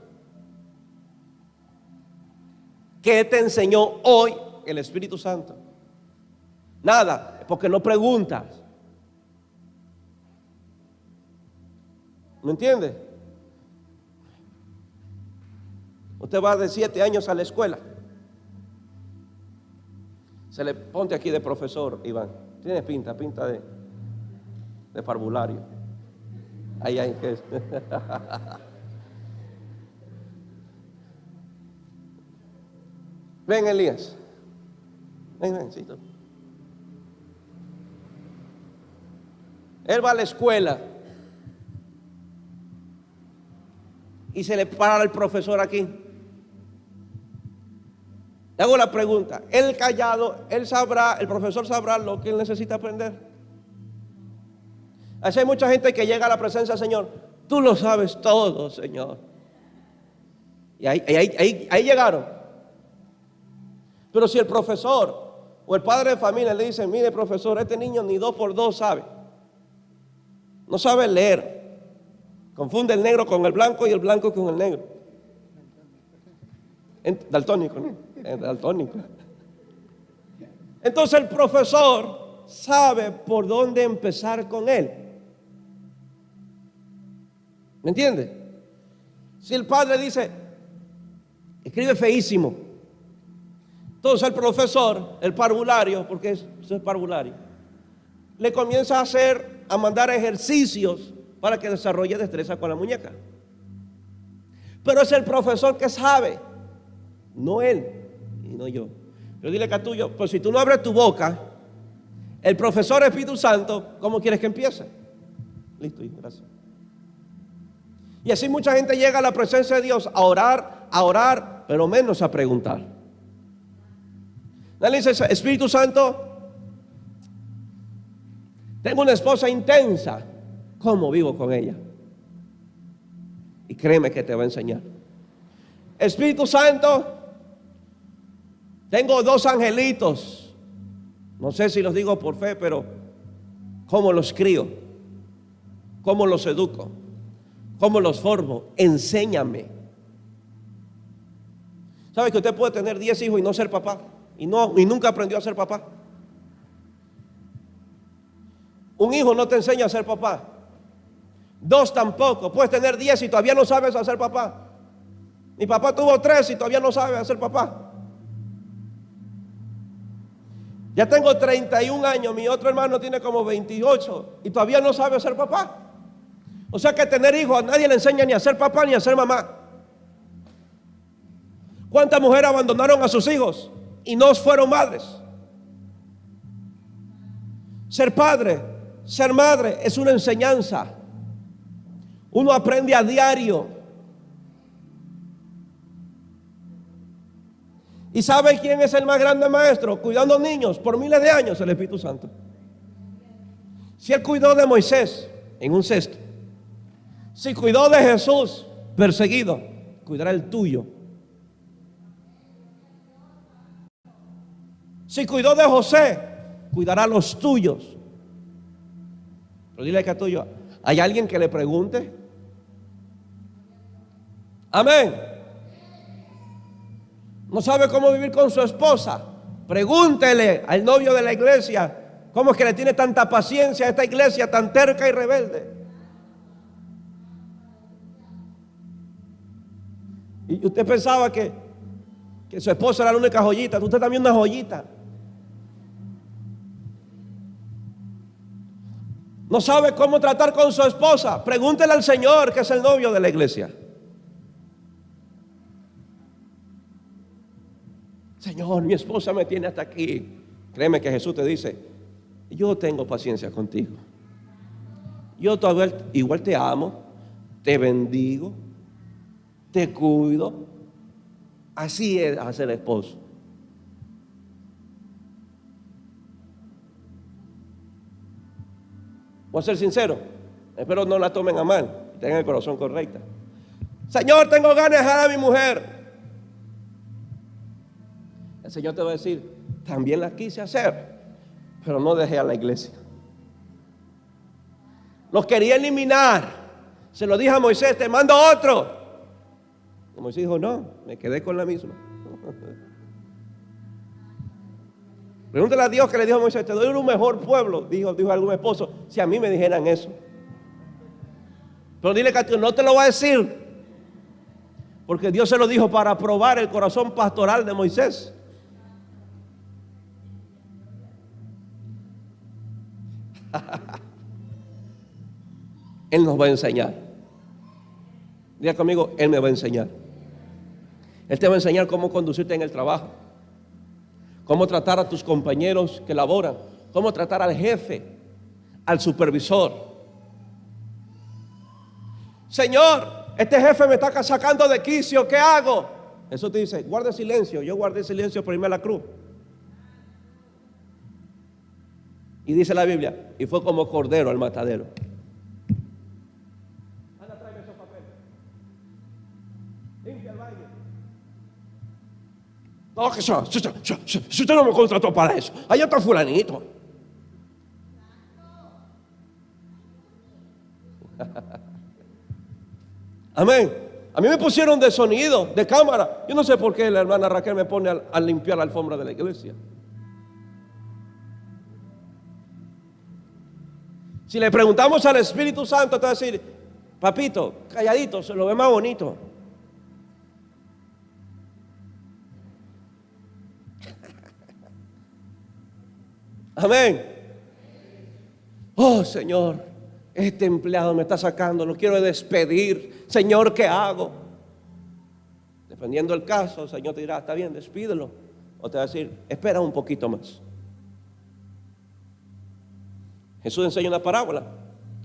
S1: ¿Qué te enseñó hoy el Espíritu Santo? Nada, porque no preguntas. ¿Me entiende? Usted va de 7 años a la escuela. Se le ponte aquí de profesor, Iván. Tiene pinta de parvulario. Ahí hay que. Ven, Elías. Ven, sí, tú. Él va a la escuela y se le para el profesor aquí. Le hago la pregunta, él callado, él sabrá, el profesor sabrá lo que él necesita aprender. Así hay mucha gente que llega a la presencia del Señor, tú lo sabes todo, Señor. Y ahí llegaron. Pero si el profesor o el padre de familia le dice, mire profesor, este niño ni 2 por 2 sabe. No sabe leer. Confunde el negro con el blanco y el blanco con el negro. Daltónico, ¿no? Daltónico. Entonces el profesor sabe por dónde empezar con él. ¿Me entiende? Si el padre dice, escribe feísimo, entonces el profesor, el parvulario, porque eso es parvulario, le comienza a mandar ejercicios para que desarrolle destreza con la muñeca. Pero es el profesor que sabe, no él y no yo. Pero dile que tuyo, pues si tú no abres tu boca, el profesor Espíritu Santo, ¿cómo quieres que empiece? Listo, hijo, gracias. Y así mucha gente llega a la presencia de Dios a orar, pero menos a preguntar. Dale, dice, Espíritu Santo, tengo una esposa intensa, ¿cómo vivo con ella? Y créeme que te va a enseñar. Espíritu Santo, tengo 2 angelitos, no sé si los digo por fe, pero ¿cómo los crío? ¿Cómo los educo? ¿Cómo los formo? Enséñame. ¿Sabe que usted puede tener 10 hijos y no ser papá? Y nunca aprendió a ser papá. Un hijo no te enseña a ser papá. 2 tampoco. Puedes tener 10 y todavía no sabes hacer papá. Mi papá tuvo 3 y todavía no sabe hacer papá. Ya tengo 31 años, mi otro hermano tiene como 28 y todavía no sabe ser papá. O sea que tener hijos a nadie le enseña ni a ser papá ni a ser mamá. ¿Cuántas mujeres abandonaron a sus hijos y no fueron madres? Ser padre, ser madre es una enseñanza. Uno aprende a diario. ¿Y sabe quién es el más grande maestro? Cuidando niños por miles de años, el Espíritu Santo. Si Él cuidó de Moisés en un cesto, si cuidó de Jesús perseguido, cuidará el tuyo. Si cuidó de José, cuidará los tuyos. Pero dile que a tuyo, ¿hay alguien que le pregunte? Amén. ¿No sabe cómo vivir con su esposa? Pregúntele al novio de la iglesia, ¿cómo es que le tiene tanta paciencia a esta iglesia tan terca y rebelde? Y usted pensaba que su esposa era la única joyita. Usted también una joyita. ¿No sabe cómo tratar con su esposa? Pregúntele al Señor, que es el novio de la iglesia. Señor, mi esposa me tiene hasta aquí. Créeme que Jesús te dice, yo tengo paciencia contigo. Yo todavía igual te amo, te bendigo, te cuido. Así es hacer esposo. Voy a ser sincero, espero no la tomen a mal, tengan el corazón correcto. Señor, tengo ganas de dejar a mi mujer. El Señor te va a decir, también la quise hacer, pero no dejé a la iglesia. Los quería eliminar. Se lo dije a Moisés, te mando otro. Y Moisés dijo, no, me quedé con la misma. Pregúntale a Dios que le dijo a Moisés, te doy un mejor pueblo, dijo algún esposo, si a mí me dijeran eso. Pero dile que a ti no te lo va a decir, porque Dios se lo dijo para probar el corazón pastoral de Moisés. Él nos va a enseñar. Diga conmigo, Él me va a enseñar. Él te va a enseñar cómo conducirte en el trabajo, cómo tratar a tus compañeros que laboran, cómo tratar al jefe, al supervisor. Señor, este jefe me está sacando de quicio, ¿qué hago? Eso te dice, guarda silencio. Yo guardé silencio por irme a la cruz. Y dice la Biblia, y fue como cordero al matadero. Anda, tráeme esos papeles. Limpia el baño. No, que si usted no me contrató para eso, allá está fulanito. Amén. A mí me pusieron de sonido, de cámara. Yo no sé por qué la hermana Raquel me pone a limpiar la alfombra de la iglesia. Si le preguntamos al Espíritu Santo, te va a decir, papito, calladito, se lo ve más bonito. Amén. Oh, Señor, este empleado me está sacando, lo quiero despedir. Señor, ¿qué hago? Dependiendo del caso, el Señor te dirá, está bien, despídelo. O te va a decir, espera un poquito más. Jesús enseña una parábola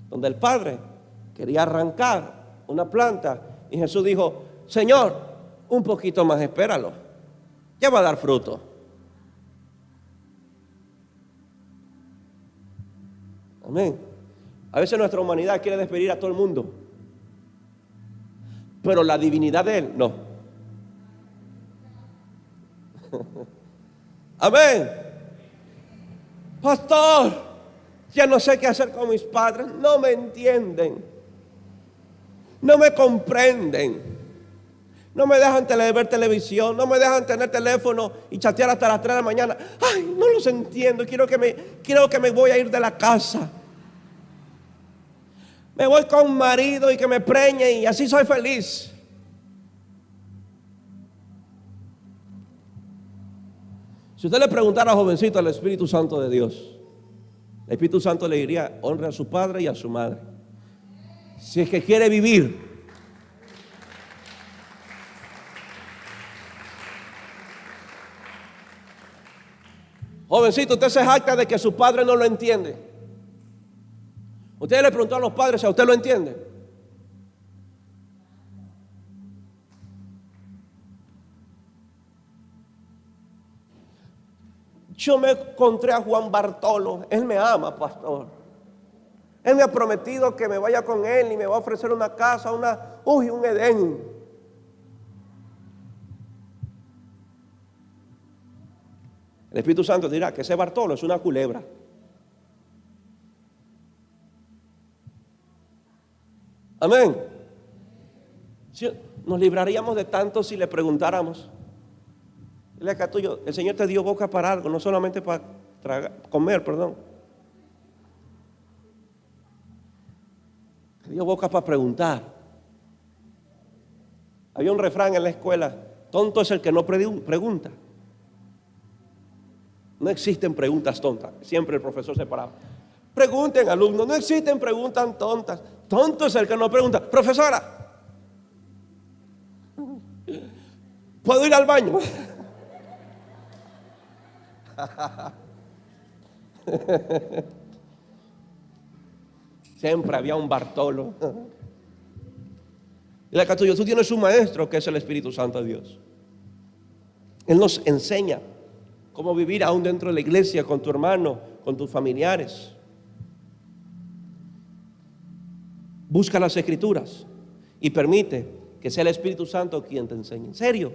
S1: donde el padre quería arrancar una planta y Jesús dijo, Señor, un poquito más, espéralo, ya va a dar fruto. Amén. A veces nuestra humanidad quiere despedir a todo el mundo, pero la divinidad de Él no. Amén. Pastor, ya no sé qué hacer con mis padres, no me entienden, no me comprenden, no me dejan ver televisión, no me dejan tener teléfono y chatear hasta las 3 de la mañana. Ay, no los entiendo, quiero que me voy a ir de la casa. Me voy con un marido y que me preñe y así soy feliz. Si usted le preguntara, jovencito, al Espíritu Santo de Dios, el Espíritu Santo le diría, honre a su padre y a su madre. Si es que quiere vivir. Jovencito, usted se jacta de que su padre no lo entiende. Usted le preguntó a los padres si a usted lo entiende. Yo me encontré a Juan Bartolo. Él me ama, pastor. Él me ha prometido que me vaya con él y me va a ofrecer una casa, un Edén. El Espíritu Santo dirá que ese Bartolo es una culebra. Amén. Nos libraríamos de tanto si le preguntáramos. Dile acá tuyo, el Señor te dio boca para algo, no solamente para comer, perdón. Te dio boca para preguntar. Había un refrán en la escuela: tonto es el que no pregunta. No existen preguntas tontas. Siempre el profesor se paraba. Pregunten, alumnos, no existen preguntas tontas. Tonto es el que no pregunta. Profesora, ¿puedo ir al baño? Siempre había un Bartolo. Y la tuyo, tú tienes un maestro que es el Espíritu Santo de Dios. Él nos enseña cómo vivir aún dentro de la iglesia, con tu hermano, con tus familiares. Busca las Escrituras y permite que sea el Espíritu Santo quien te enseñe. En serio,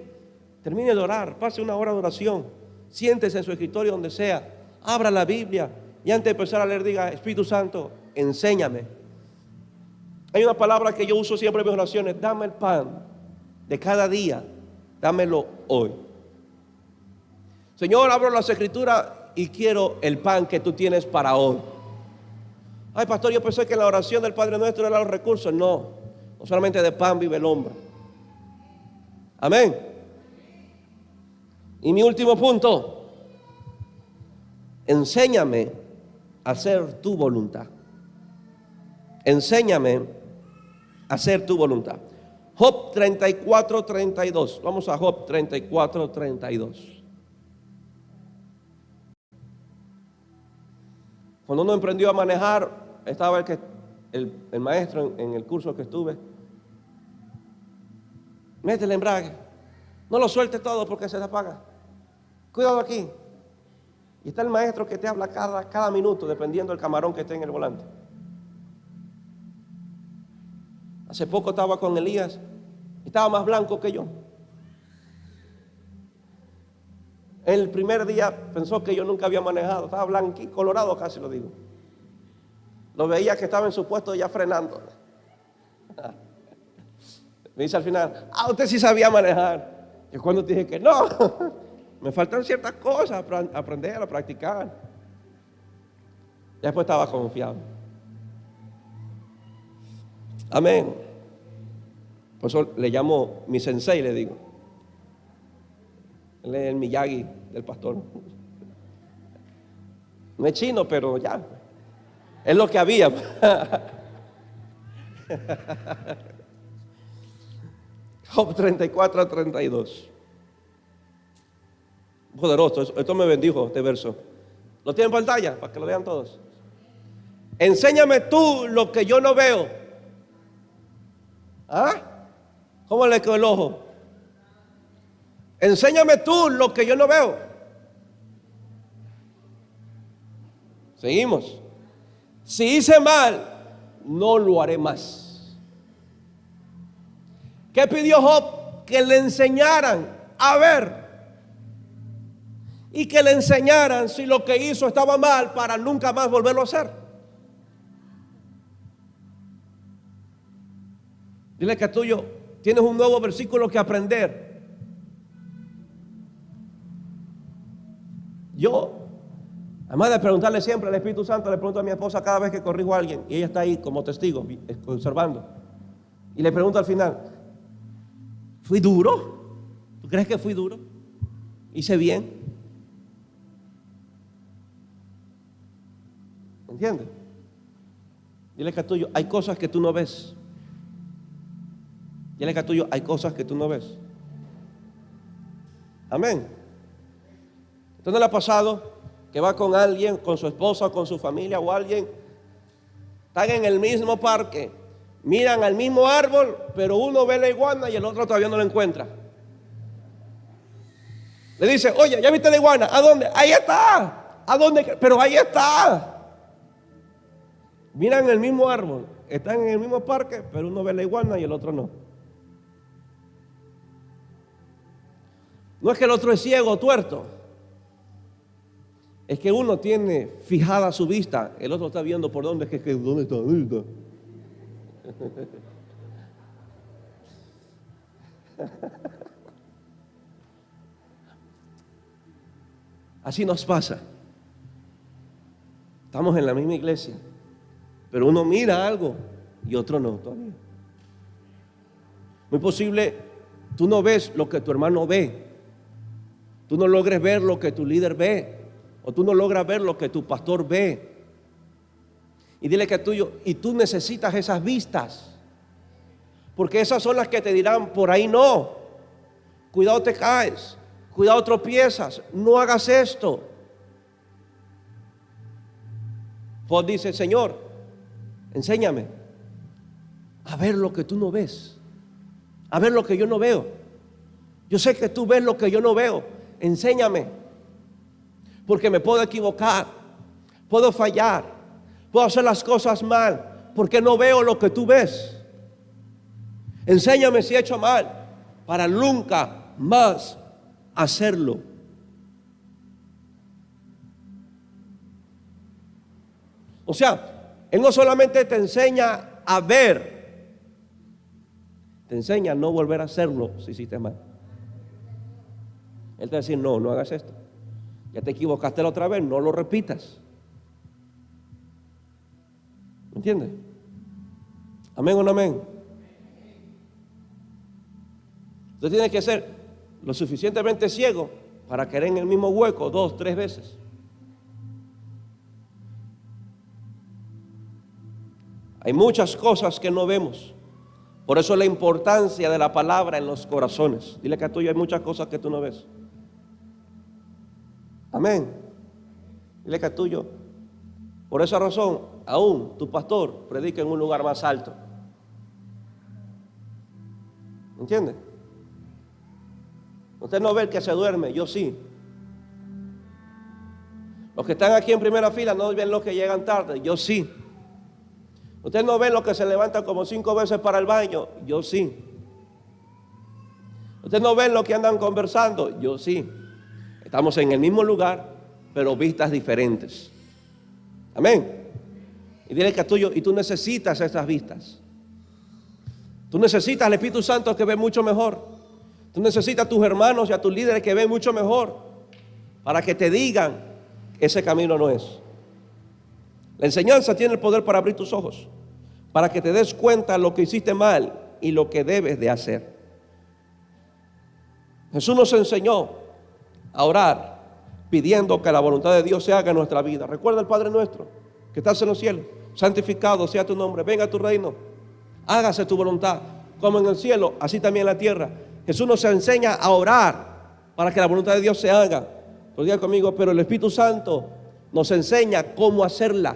S1: termine de orar, pase una hora de oración, siéntese en su escritorio donde sea, abra la Biblia y antes de empezar a leer diga: Espíritu Santo, enséñame. Hay una palabra que yo uso siempre en mis oraciones: dame el pan de cada día, dámelo hoy. Señor, abro las Escrituras y quiero el pan que tú tienes para hoy. Ay, pastor, yo pensé que en la oración del Padre Nuestro eran los recursos. No solamente de pan vive el hombre. Amén. Y mi último punto: enséñame a hacer tu voluntad. Enséñame a hacer tu voluntad. Job 34:32. Vamos a Job 34:32. Cuando uno emprendió a manejar, estaba el maestro en el curso que estuve. Mete el embrague, no lo suelte todo porque se te apaga. Cuidado aquí. Y está el maestro que te habla cada minuto, dependiendo del camarón que esté en el volante. Hace poco estaba con Elías, estaba más blanco que yo. El primer día pensó que yo nunca había manejado, estaba blanquito, colorado casi lo digo. Lo veía que estaba en su puesto ya frenando. Me dice al final: usted sí sabía manejar. Y cuando dije que no, me faltan ciertas cosas para aprender, a practicar. Ya después estaba confiado. Amén. Por eso le llamo mi sensei, le digo. Él es el Miyagi del pastor. No es chino, pero ya. Es lo que había. Job 34:32. Poderoso. Esto me bendijo, este verso. ¿Lo tienen en pantalla? Para que lo vean todos. Enséñame tú lo que yo no veo. ¿Ah? ¿Cómo le quedó el ojo? Enséñame tú lo que yo no veo. Seguimos. Si hice mal, no lo haré más. ¿Qué pidió Job? Que le enseñaran a ver. Y que le enseñaran si lo que hizo estaba mal para nunca más volverlo a hacer. Dile que tuyo, tienes un nuevo versículo que aprender. Yo, además de preguntarle siempre al Espíritu Santo, le pregunto a mi esposa cada vez que corrijo a alguien, y ella está ahí como testigo, observando. Y le pregunto al final: ¿fui duro? ¿Tú crees que fui duro? ¿Hice bien? ¿Entiendes? Dile que tuyo, hay cosas que tú no ves. Dile que tuyo, hay cosas que tú no ves. Amén. Entonces le ha pasado que va con alguien, con su esposa, con su familia o alguien, están en el mismo parque, miran al mismo árbol, pero uno ve la iguana y el otro todavía no la encuentra. Le dice, oye, ¿ya viste la iguana? ¿A dónde? Ahí está. ¿A dónde? Pero ahí está. Miran el mismo árbol, están en el mismo parque, pero uno ve la iguana y el otro no. No es que el otro es ciego o tuerto, es que uno tiene fijada su vista, el otro está viendo por dónde, ¿dónde está? ¿Dónde está? Así nos pasa. Estamos en la misma iglesia, pero uno mira algo y otro no todavía. Muy posible tú no ves lo que tu hermano ve, tú no logres ver lo que tu líder ve, o tú no logras ver lo que tu pastor ve. Y dile que tú necesitas esas vistas, porque esas son las que te dirán, por ahí no, cuidado te caes, cuidado tropiezas, no hagas esto. Pues dice, Señor, enséñame a ver lo que tú no ves, a ver lo que yo no veo. Yo sé que tú ves lo que yo no veo, enséñame, porque me puedo equivocar, puedo fallar, puedo hacer las cosas mal, porque no veo lo que tú ves. Enséñame si he hecho mal, para nunca más hacerlo. O sea, Él no solamente te enseña a ver, te enseña a no volver a hacerlo si hiciste mal. Él te va a decir, no hagas esto. Ya te equivocaste la otra vez, no lo repitas. ¿Me entiendes? ¿Amén o no amén? Usted tiene que ser lo suficientemente ciego para caer en el mismo hueco 2, 3 veces. Hay muchas cosas que no vemos. Por eso la importancia de la palabra en los corazones. Dile que a tuyo hay muchas cosas que tú no ves. Amén. Dile que a tuyo. Por esa razón, aún tu pastor predica en un lugar más alto. ¿Entiende? Usted no ve el que se duerme, yo sí. Los que están aquí en primera fila no ven los que llegan tarde, yo sí. Usted no ve los que se levantan como 5 veces para el baño, yo sí. Usted no ve los que andan conversando, yo sí. Estamos en el mismo lugar, pero vistas diferentes. Amén. Y dile que es tuyo, y tú necesitas esas vistas. Tú necesitas al Espíritu Santo que ve mucho mejor. Tú necesitas a tus hermanos y a tus líderes que ven mucho mejor, para que te digan que ese camino no es. La enseñanza tiene el poder para abrir tus ojos, para que te des cuenta de lo que hiciste mal y lo que debes de hacer. Jesús nos enseñó a orar pidiendo que la voluntad de Dios se haga en nuestra vida. Recuerda el Padre nuestro que estás en los cielos, santificado sea tu nombre, venga a tu reino, hágase tu voluntad, como en el cielo, así también en la tierra. Jesús nos enseña a orar para que la voluntad de Dios se haga. Pero diga conmigo, pero el Espíritu Santo nos enseña cómo hacerla.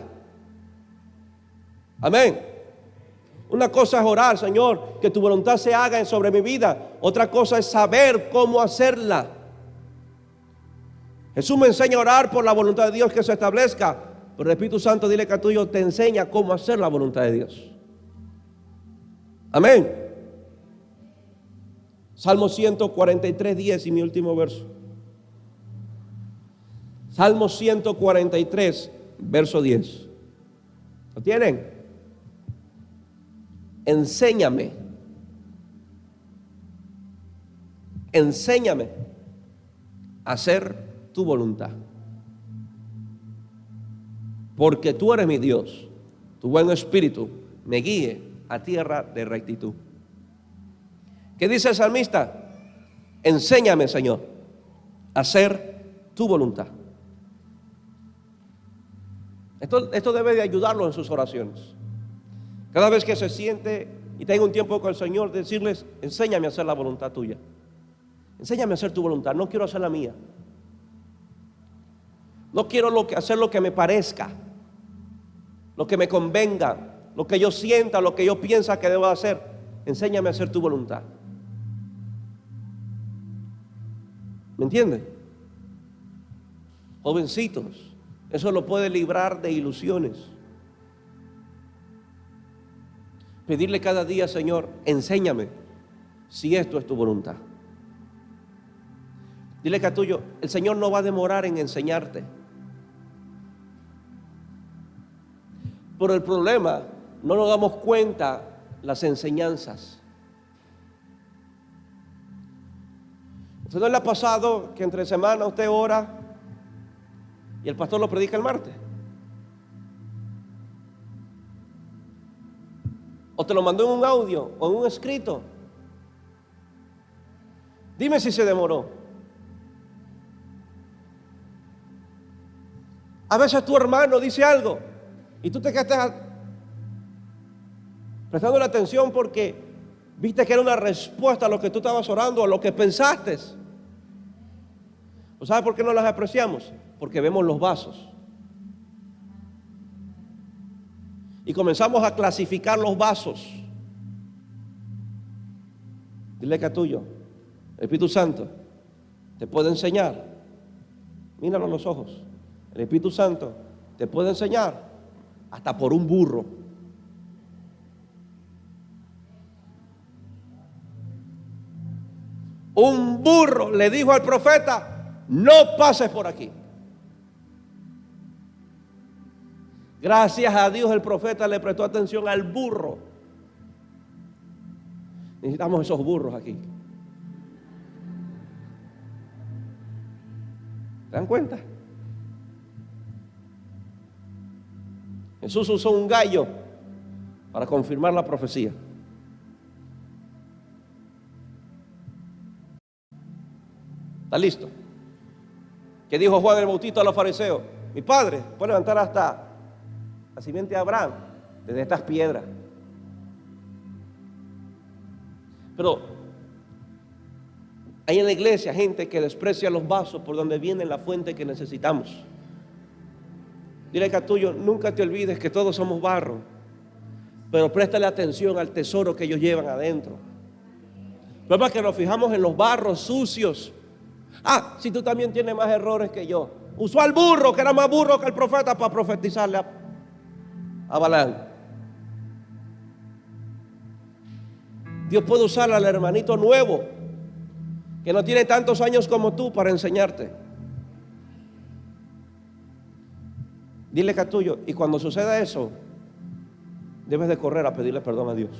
S1: Amén. Una cosa es orar, Señor, que tu voluntad se haga sobre mi vida. Otra cosa es saber cómo hacerla. Jesús me enseña a orar por la voluntad de Dios que se establezca, pero el Espíritu Santo, dile que a tuyo, te enseña cómo hacer la voluntad de Dios. Amén. Salmo 143, 10 y mi último verso. Salmo 143, verso 10. ¿Lo tienen? Enséñame a hacer tu voluntad, porque tú eres mi Dios, tu buen espíritu me guíe a tierra de rectitud. ¿Qué dice el salmista? Enséñame, Señor, a hacer tu voluntad. Esto debe de ayudarlo en sus oraciones. Cada vez que se siente y tenga un tiempo con el Señor, decirles, enséñame a hacer la voluntad tuya. Enséñame a hacer tu voluntad, no quiero hacer la mía. No quiero hacer lo que me parezca, lo que me convenga, lo que yo sienta, lo que yo piensa que debo hacer. Enséñame a hacer tu voluntad. ¿Me entienden? Jovencitos, eso lo puede librar de ilusiones. Pedirle cada día: Señor, enséñame si esto es tu voluntad. Dile que a tuyo, el Señor no va a demorar en enseñarte. Pero el problema, no nos damos cuenta las enseñanzas. ¿Usted no le ha pasado que entre semana usted ora y el pastor lo predica el martes? ¿O te lo mandó en un audio o en un escrito? Dime si se demoró. A veces tu hermano dice algo y tú te quedas prestando la atención porque viste que era una respuesta a lo que tú estabas orando, a lo que pensaste. ¿O sabes por qué no las apreciamos? Porque vemos los vasos. Y comenzamos a clasificar los vasos. Dile que a tuyo, el Espíritu Santo te puede enseñar. Míralo a los ojos. El Espíritu Santo te puede enseñar hasta por un burro. Un burro le dijo al profeta: no pases por aquí. Gracias a Dios el profeta le prestó atención al burro. Necesitamos esos burros aquí. ¿Se dan cuenta? Jesús usó un gallo para confirmar la profecía. ¿Está listo? ¿Qué dijo Juan el Bautista a los fariseos? Mi padre puede levantar hasta la simiente de Abraham desde estas piedras. Pero hay en la iglesia gente que desprecia los vasos por donde viene la fuente que necesitamos. Dile que a tuyo, nunca te olvides que todos somos barro, pero préstale atención al tesoro que ellos llevan adentro. El problema es que nos fijamos en los barros sucios. Ah, si tú también tienes más errores que yo. Usó al burro, que era más burro que el profeta, para profetizarle a Balaam. Dios puede usar al hermanito nuevo, que no tiene tantos años como tú, para enseñarte. Dile que a tuyo, y cuando suceda eso, debes de correr a pedirle perdón a Dios.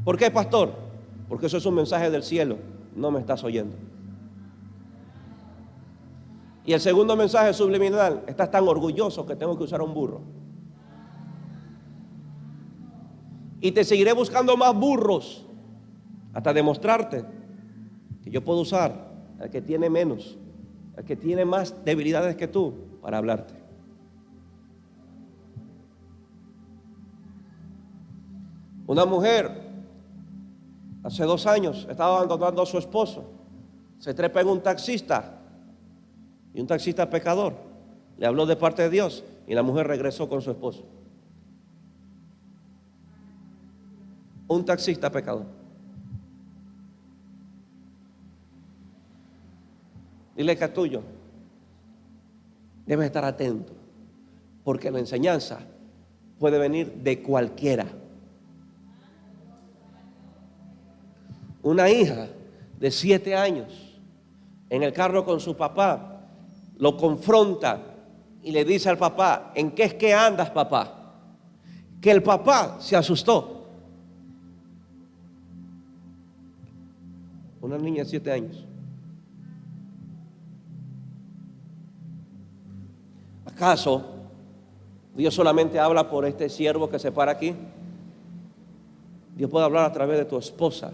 S1: ¿Por qué, pastor? Porque eso es un mensaje del cielo. No me estás oyendo. Y el segundo mensaje subliminal: estás tan orgulloso que tengo que usar un burro. Y te seguiré buscando más burros hasta demostrarte que yo puedo usar al que tiene menos, al que tiene más debilidades que tú, para hablarte. Una mujer hace 2 años estaba abandonando a su esposo. Se trepa en un taxista, y un taxista pecador le habló de parte de Dios, y la mujer regresó con su esposo. Un taxista pecador. Dile que a tuyo, debes estar atento, porque la enseñanza puede venir de cualquiera. Una hija de 7 años en el carro con su papá lo confronta y le dice al papá: ¿en qué es que andas, papá? Que el papá se asustó. Una niña de 7 años. ¿Acaso Dios solamente habla por este siervo que se para aquí? Dios puede hablar a través de tu esposa.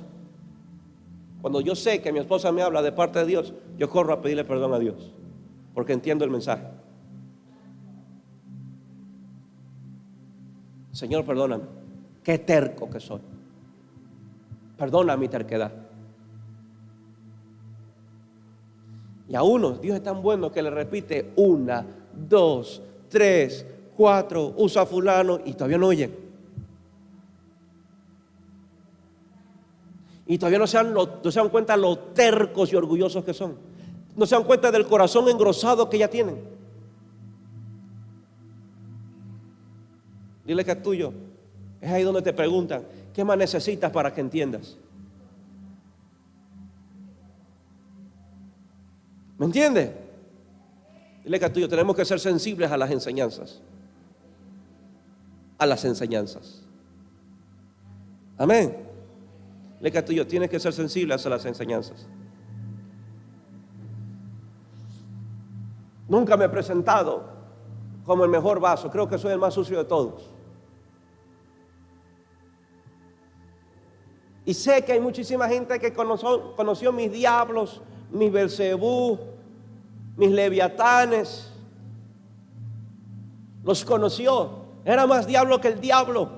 S1: Cuando yo sé que mi esposa me habla de parte de Dios, yo corro a pedirle perdón a Dios, porque entiendo el mensaje. Señor, perdóname, qué terco que soy. Perdona mi terquedad. Y a unos, Dios es tan bueno que le repite 1, 2, 3, 4, usa a fulano y todavía no oyen. Y todavía no se dan cuenta lo tercos y orgullosos que son. No se dan cuenta del corazón engrosado que ya tienen. Dile que es tuyo. Es ahí donde te preguntan, ¿qué más necesitas para que entiendas? ¿Me entiendes? Dile que es tuyo. Tenemos que ser sensibles a las enseñanzas. A las enseñanzas. Amén. Dile que es tuyo. Tienes que ser sensible a las enseñanzas. Nunca me he presentado como el mejor vaso. Creo que soy el más sucio de todos. Y sé que hay muchísima gente que conoció mis diablos, mis Belcebú, mis leviatanes. Los conoció. Era más diablo que el diablo.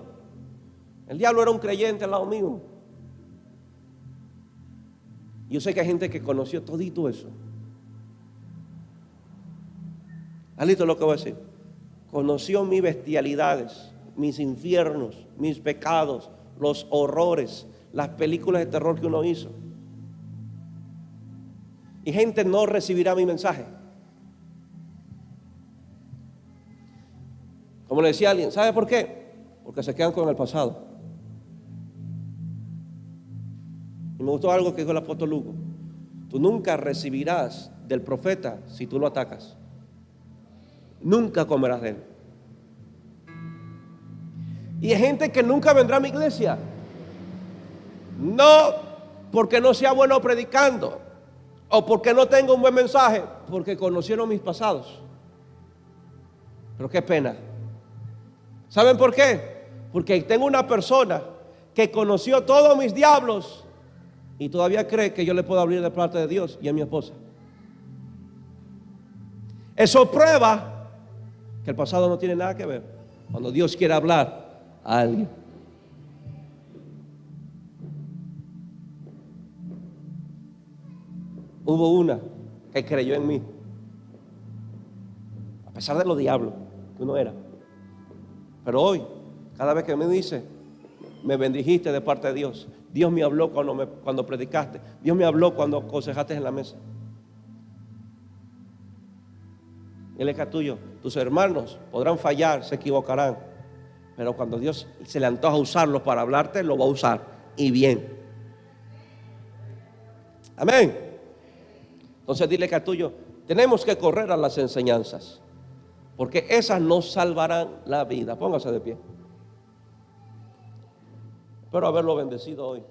S1: El diablo era un creyente al lado mío. Yo sé que hay gente que conoció todito eso. ¿Listo lo que voy a decir? Conoció mis bestialidades, mis infiernos, mis pecados, los horrores, las películas de terror que uno hizo. Y gente no recibirá mi mensaje. Como le decía alguien, ¿sabe por qué? Porque se quedan con el pasado. Y me gustó algo que dijo el apóstol Lugo. Tú nunca recibirás del profeta si tú lo atacas. Nunca comerás de él. Y hay gente que nunca vendrá a mi iglesia. No porque no sea bueno predicando o porque no tenga un buen mensaje, porque conocieron mis pasados. Pero qué pena. ¿Saben por qué? Porque tengo una persona que conoció todos mis diablos y todavía cree que yo le puedo abrir de parte de Dios, y es mi esposa. Eso prueba que el pasado no tiene nada que ver cuando Dios quiere hablar a alguien. Hubo una que creyó en mí, a pesar de los diablos que uno era. Pero hoy, cada vez que me dice, me bendijiste de parte de Dios. Dios me habló cuando predicaste. Dios me habló cuando aconsejaste en la mesa. Él es tuyo. Tus hermanos podrán fallar, se equivocarán, pero cuando Dios se le antoja usarlos para hablarte, lo va a usar, y bien. Amén. Entonces dile que tuyo, tenemos que correr a las enseñanzas, porque esas nos salvarán la vida. Póngase de pie. Espero haberlo bendecido hoy.